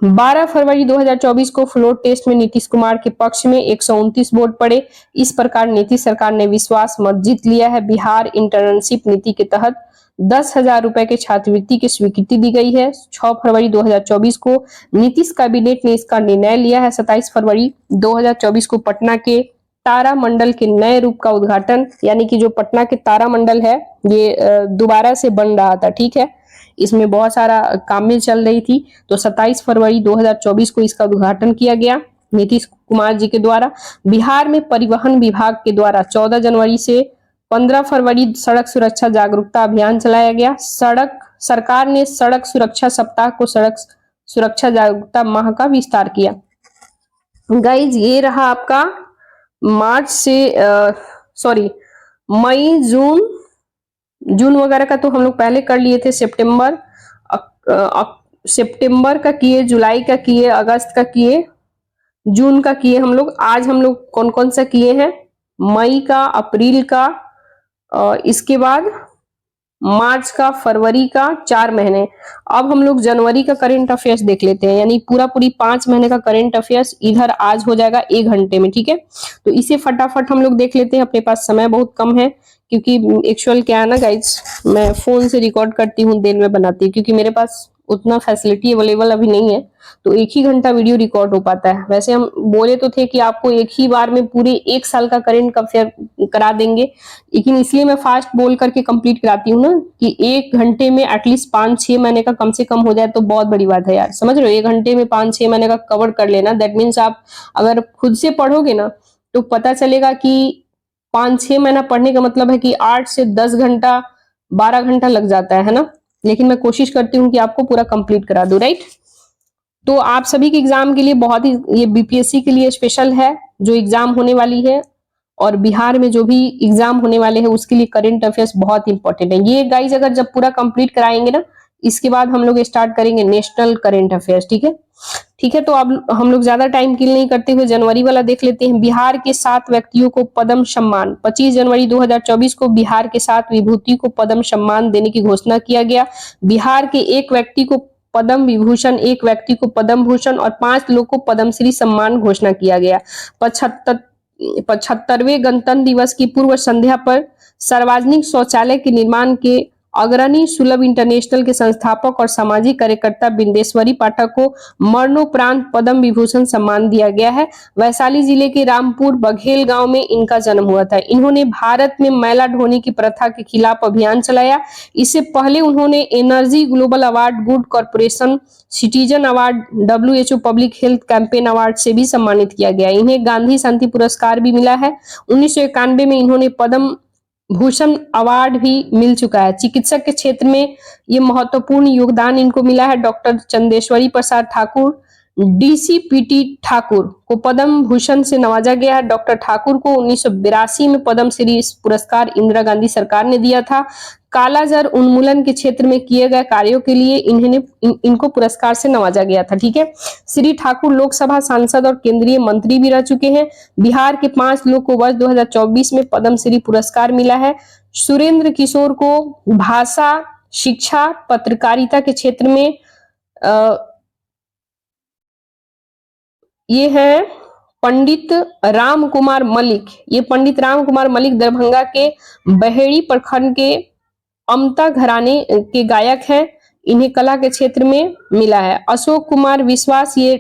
12 फरवरी 2024 को फ्लोर टेस्ट में नीतीश कुमार के पक्ष में 129 वोट पड़े। इस प्रकार नीतीश सरकार ने विश्वास मत जीत लिया है। बिहार इंटर्नशिप नीति के तहत 10,000 रुपए के छात्रवृत्ति की स्वीकृति दी गई है। 6 फरवरी 2024 को नीतीश कैबिनेट ने इसका निर्णय लिया है। 27 फरवरी 2024 को पटना के तारा मंडल के नए रूप का उद्घाटन, यानी कि जो पटना के तारा मंडल है ये दोबारा से बन रहा था, ठीक है, इसमें बहुत सारा कामें चल रही थी, तो 27 फरवरी 2024 को इसका उद्घाटन किया गया नीतीश कुमार जी के द्वारा। बिहार में परिवहन विभाग के द्वारा 14 जनवरी से 15 फरवरी सड़क सुरक्षा जागरूकता अभियान चलाया गया। सरकार ने सड़क सुरक्षा सप्ताह को सड़क सुरक्षा जागरूकता माह का विस्तार किया। गाइज ये रहा आपका मार्च से मई जून वगैरह का तो हम लोग पहले कर लिए थे। सितंबर का किए, जुलाई का किए, अगस्त का किए, जून का किए हम लोग। आज हम लोग कौन कौन सा किए हैं, मई का, अप्रैल का, इसके बाद मार्च का, फरवरी का, 4 महीने। अब हम लोग जनवरी का करंट अफेयर्स देख लेते हैं, यानी पूरी 5 महीने का करंट अफेयर्स इधर आज हो जाएगा 1 घंटे में, ठीक है। तो इसे फटाफट हम लोग देख लेते हैं, अपने पास समय बहुत कम है, क्योंकि एक्चुअल क्या है ना गाइज, मैं फोन से रिकॉर्ड करती हूँ, दिन में बनाती हूँ, क्योंकि मेरे पास उतना फैसिलिटी अवेलेबल अभी नहीं है, तो 1 ही घंटा वीडियो रिकॉर्ड हो पाता है। वैसे हम बोले तो थे कि आपको 1 ही बार में पूरे 1 साल का करंट अफेयर करा देंगे, लेकिन इसलिए मैं फास्ट बोल करके कंप्लीट कराती हूँ ना, कि 1 घंटे में एटलीस्ट 5-6 महीने का कम से कम हो जाए तो बहुत बड़ी बात है यार, समझ रहे हो। 1 घंटे में 5-6 महीने का कवर कर लेना, दैट मीन्स आप अगर खुद से पढ़ोगे ना तो पता चलेगा कि 5-6 महीना पढ़ने का मतलब है कि 8 से 10 घंटा 12 घंटा लग जाता है ना। लेकिन मैं कोशिश करती हूँ कि आपको पूरा कंप्लीट करा दूं, राइट। तो आप सभी के एग्जाम के लिए बहुत ही, ये बीपीएससी के लिए स्पेशल है जो एग्जाम होने वाली है, और बिहार में जो भी एग्जाम होने वाले हैं उसके लिए करंट अफेयर्स बहुत इंपॉर्टेंट है। ये गाइज अगर जब पूरा कंप्लीट कराएंगे ना, इसके बाद हम लोग स्टार्ट करेंगे नेशनल करंट अफेयर्स, ठीक है। ठीक है, तो अब हम लोग ज्यादा टाइम किल नहीं करते हुए जनवरी वाला देख लेते हैं। बिहार के 7 व्यक्तियों को पद्म सम्मान, 25 जनवरी 2024 को बिहार के 7 विभूति को पद्म सम्मान देने की घोषणा किया गया। बिहार के 1 व्यक्ति को पद्म विभूषण, 1 व्यक्ति को पद्म भूषण और 5 लोग को पद्मश्री सम्मान घोषणा किया गया। 75वें गणतंत्र दिवस की पूर्व संध्या पर सार्वजनिक शौचालय के निर्माण के अग्रणी सुलभ इंटरनेशनल के संस्थापक और सामाजिक कार्यकर्ता बिंदेश्वरी पाठक को मरणोपरांत पद्म विभूषण सम्मान दिया गया है। वैशाली जिले के रामपुर बघेल गांव में इनका जन्म हुआ था। इन्होंने भारत में मैला ढोने की प्रथा के खिलाफ अभियान चलाया। इससे पहले उन्होंने energy global award, good corporation citizen award, WHO public health campaign award से भी सम्मानित किया गया। इन्हें गांधी शांति पुरस्कार भी मिला है। 1991 में इन्होंने पद्म भूषण अवार्ड भी मिल चुका है। चिकित्सक के क्षेत्र में ये महत्वपूर्ण योगदान इनको मिला है। डॉक्टर चंदेश्वरी प्रसाद ठाकुर, DCPT ठाकुर को पद्म भूषण से नवाजा गया है। डॉक्टर ठाकुर को 1982 में पद्म श्री पुरस्कार इंदिरा गांधी सरकार ने दिया था। कालाजार उन्मूलन के क्षेत्र में किए गए कार्यों के लिए इनको पुरस्कार से नवाजा गया था, ठीक है। श्री ठाकुर लोकसभा सांसद और केंद्रीय मंत्री भी रह चुके हैं। बिहार के 5 लोग को वर्ष 2024 में पद्मश्री पुरस्कार मिला है। सुरेंद्र किशोर को भाषा, शिक्षा, पत्रकारिता के क्षेत्र में ये है पंडित राम कुमार मलिक। ये पंडित राम कुमार मलिक दरभंगा के बहेड़ी प्रखंड के अमता घराने के गायक हैं। इन्हें कला के क्षेत्र में मिला है। अशोक कुमार विश्वास, ये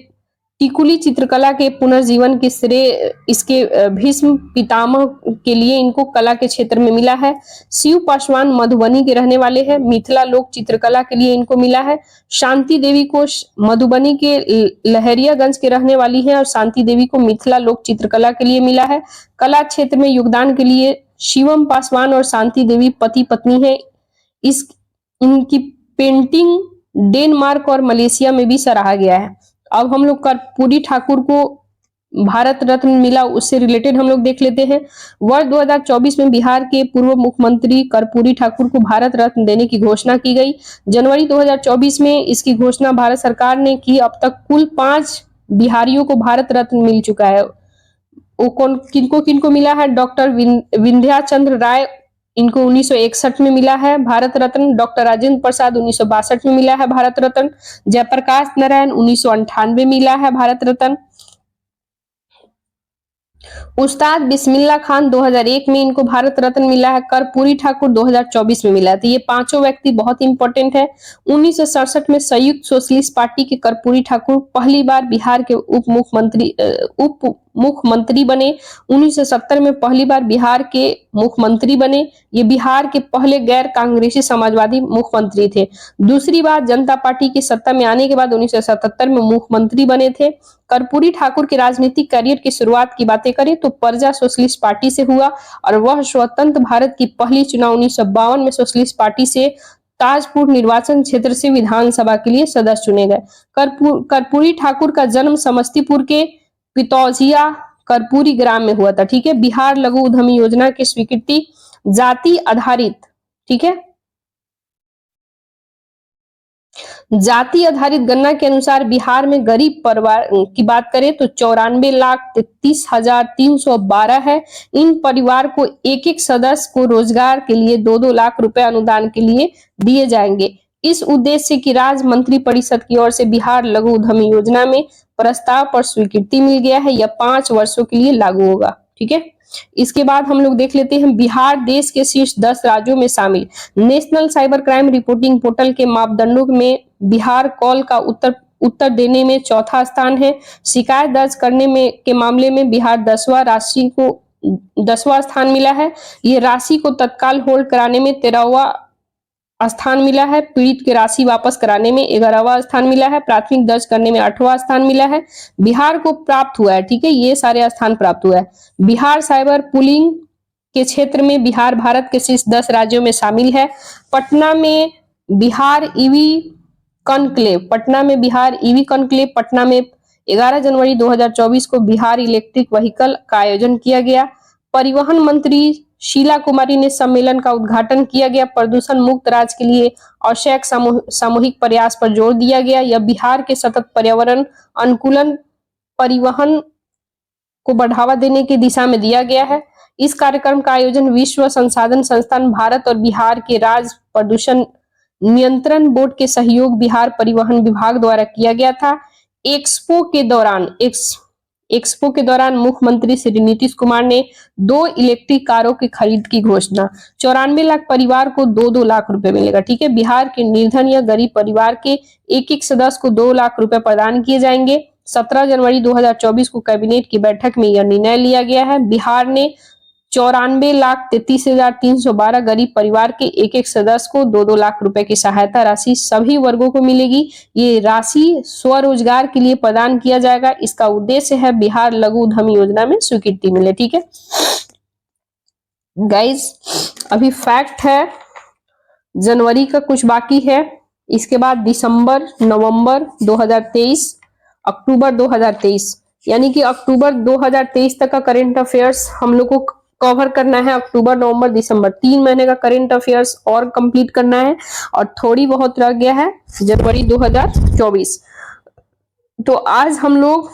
टिकुली चित्रकला के पुनर्जीवन के श्रेय इसके भीष्म पितामह के लिए इनको कला के क्षेत्र में मिला है। शिव पासवान मधुबनी के रहने वाले हैं। मिथिला लोक चित्रकला के लिए इनको मिला है। शांति देवी को मधुबनी के लहरियागंज के रहने वाली हैं और शांति देवी को मिथिला लोक चित्रकला के लिए मिला है। कला क्षेत्र में योगदान के लिए शिवम पासवान और शांति देवी पति पत्नी है। इनकी पेंटिंग डेनमार्क और मलेशिया में भी सराहा गया है। अब हम लोग कर्पूरी ठाकुर को भारत रत्न मिला, उससे रिलेटेड हम लोग देख लेते हैं। वर्ष 2024 में बिहार के पूर्व मुख्यमंत्री कर्पूरी ठाकुर को भारत रत्न देने की घोषणा की गई। जनवरी 2024 में इसकी घोषणा भारत सरकार ने की। अब तक कुल 5 बिहारियों को भारत रत्न मिल चुका है। वो किनको किनको मिला है? डॉक्टर विंध्याचंद्र राय इनको 1961 में मिला है भारत रत्न। डॉक्टर राजेंद्र प्रसाद 1962 में मिला है भारत रत्न। जयप्रकाश नारायण 1998 मिला है भारत रत्न। उस्ताद बिस्मिल्लाह खान 2001 में इनको भारत रत्न मिला है। कर्पूरी ठाकुर 2024 में मिला है। तो ये पांचों व्यक्ति बहुत इंपॉर्टेंट है। 1967 में संयुक्त सोशलिस्ट पार्टी के कर्पूरी ठाकुर पहली बार बिहार के उप मुख्यमंत्री बने। 1970 में पहली बार बिहार के मुख्यमंत्री बने। ये बिहार के पहले गैर कांग्रेसी समाजवादी मुख्यमंत्री थे। दूसरी बार जनता पार्टी की सत्ता में आने के बाद 1977 में मुख्यमंत्री बने थे। कर्पूरी ठाकुर के राजनीतिक करियर की शुरुआत की बातें करें तो प्रजा सोशलिस्ट पार्टी से हुआ और वह स्वतंत्र भारत की पहली चुनाव 1952 में सोशलिस्ट पार्टी से ताजपुर निर्वाचन क्षेत्र से विधानसभा के लिए सदस्य चुने गए। कर्पूरी ठाकुर का जन्म समस्तीपुर के पितौजिया कर्पूरी ग्राम में हुआ था। ठीक है। बिहार लघु उद्यमी योजना की स्वीकृति जाति आधारित, ठीक है, जाति आधारित गणना के अनुसार बिहार में गरीब परिवार की बात करें तो 94,33,312 है। इन परिवार को एक एक सदस्य को रोजगार के लिए 2-2 लाख रुपए अनुदान के लिए दिए जाएंगे। इस उद्देश्य की राज्य मंत्री परिषद की ओर से बिहार लघु उद्यमी योजना में प्रस्ताव पर स्वीकृति मिल गया है। यह 5 वर्षों के लिए लागू होगा। ठीक है। इसके बाद हम लोग देख लेते हैं बिहार देश के शीर्ष 10 राज्यों में शामिल। National cyber crime reporting portal के मापदंडों में बिहार कॉल का उत्तर देने में चौथा स्थान है। शिकायत दर्ज करने में के मामले में बिहार 10वां स्थान मिला है। ये राशि को तत्काल होल्ड कराने में 13वां स्थान मिला है। पीड़ित की राशि वापस कराने में 11वां स्थान मिला है। प्राथमिक दर्ज करने में 8वां स्थान मिला है। बिहार को प्राप्त हुआ है। ठीक है। ये सारे स्थान प्राप्त हुआ है। बिहार साइबर पुलिंग के क्षेत्र में बिहार भारत के शीर्ष 10 राज्यों में शामिल है। पटना में बिहार ईवी कॉन्क्लेव, पटना में 11 जनवरी 2024 को बिहार इलेक्ट्रिक व्हीकल का आयोजन किया गया। परिवहन मंत्री शीला कुमारी ने सम्मेलन का उद्घाटन किया गया। प्रदूषण मुक्त राज्य के लिए आवश्यक सामूहिक प्रयास पर जोर दिया गया। यह बिहार के सतत पर्यावरण अनुकूलन परिवहन को बढ़ावा देने की दिशा में दिया गया है। इस कार्यक्रम का आयोजन विश्व संसाधन संस्थान भारत और बिहार के राज्य प्रदूषण नियंत्रण बोर्ड के सहयोग बिहार परिवहन विभाग द्वारा किया गया था। एक्सपो के दौरान मुख्यमंत्री श्री नीतीश कुमार ने 2 इलेक्ट्रिक कारों की खरीद की घोषणा। 94 लाख परिवार को 2-2 लाख रुपए मिलेगा। ठीक है। बिहार के निर्धन या गरीब परिवार के एक एक सदस्य को 2 लाख रुपए प्रदान किए जाएंगे। 17 जनवरी 2024 को कैबिनेट की बैठक में यह निर्णय लिया गया है। बिहार ने 94,33,312 गरीब परिवार के एक एक सदस्य को 2-2 लाख रुपए की सहायता राशि सभी वर्गों को मिलेगी। ये राशि स्वरोजगार के लिए प्रदान किया जाएगा। इसका उद्देश्य है बिहार लघु उद्यमी योजना में स्वीकृति मिले। ठीक है गाइज, अभी फैक्ट है, जनवरी का कुछ बाकी है। इसके बाद दिसंबर, नवंबर 2023, अक्टूबर 2023, यानी कि अक्टूबर 2023 तक का करंट अफेयर्स हम लोग को कवर करना है। अक्टूबर, नवंबर, दिसंबर 3 महीने का करंट अफेयर्स और कंप्लीट करना है और थोड़ी बहुत रह गया है जनवरी 2024। तो आज हम लोग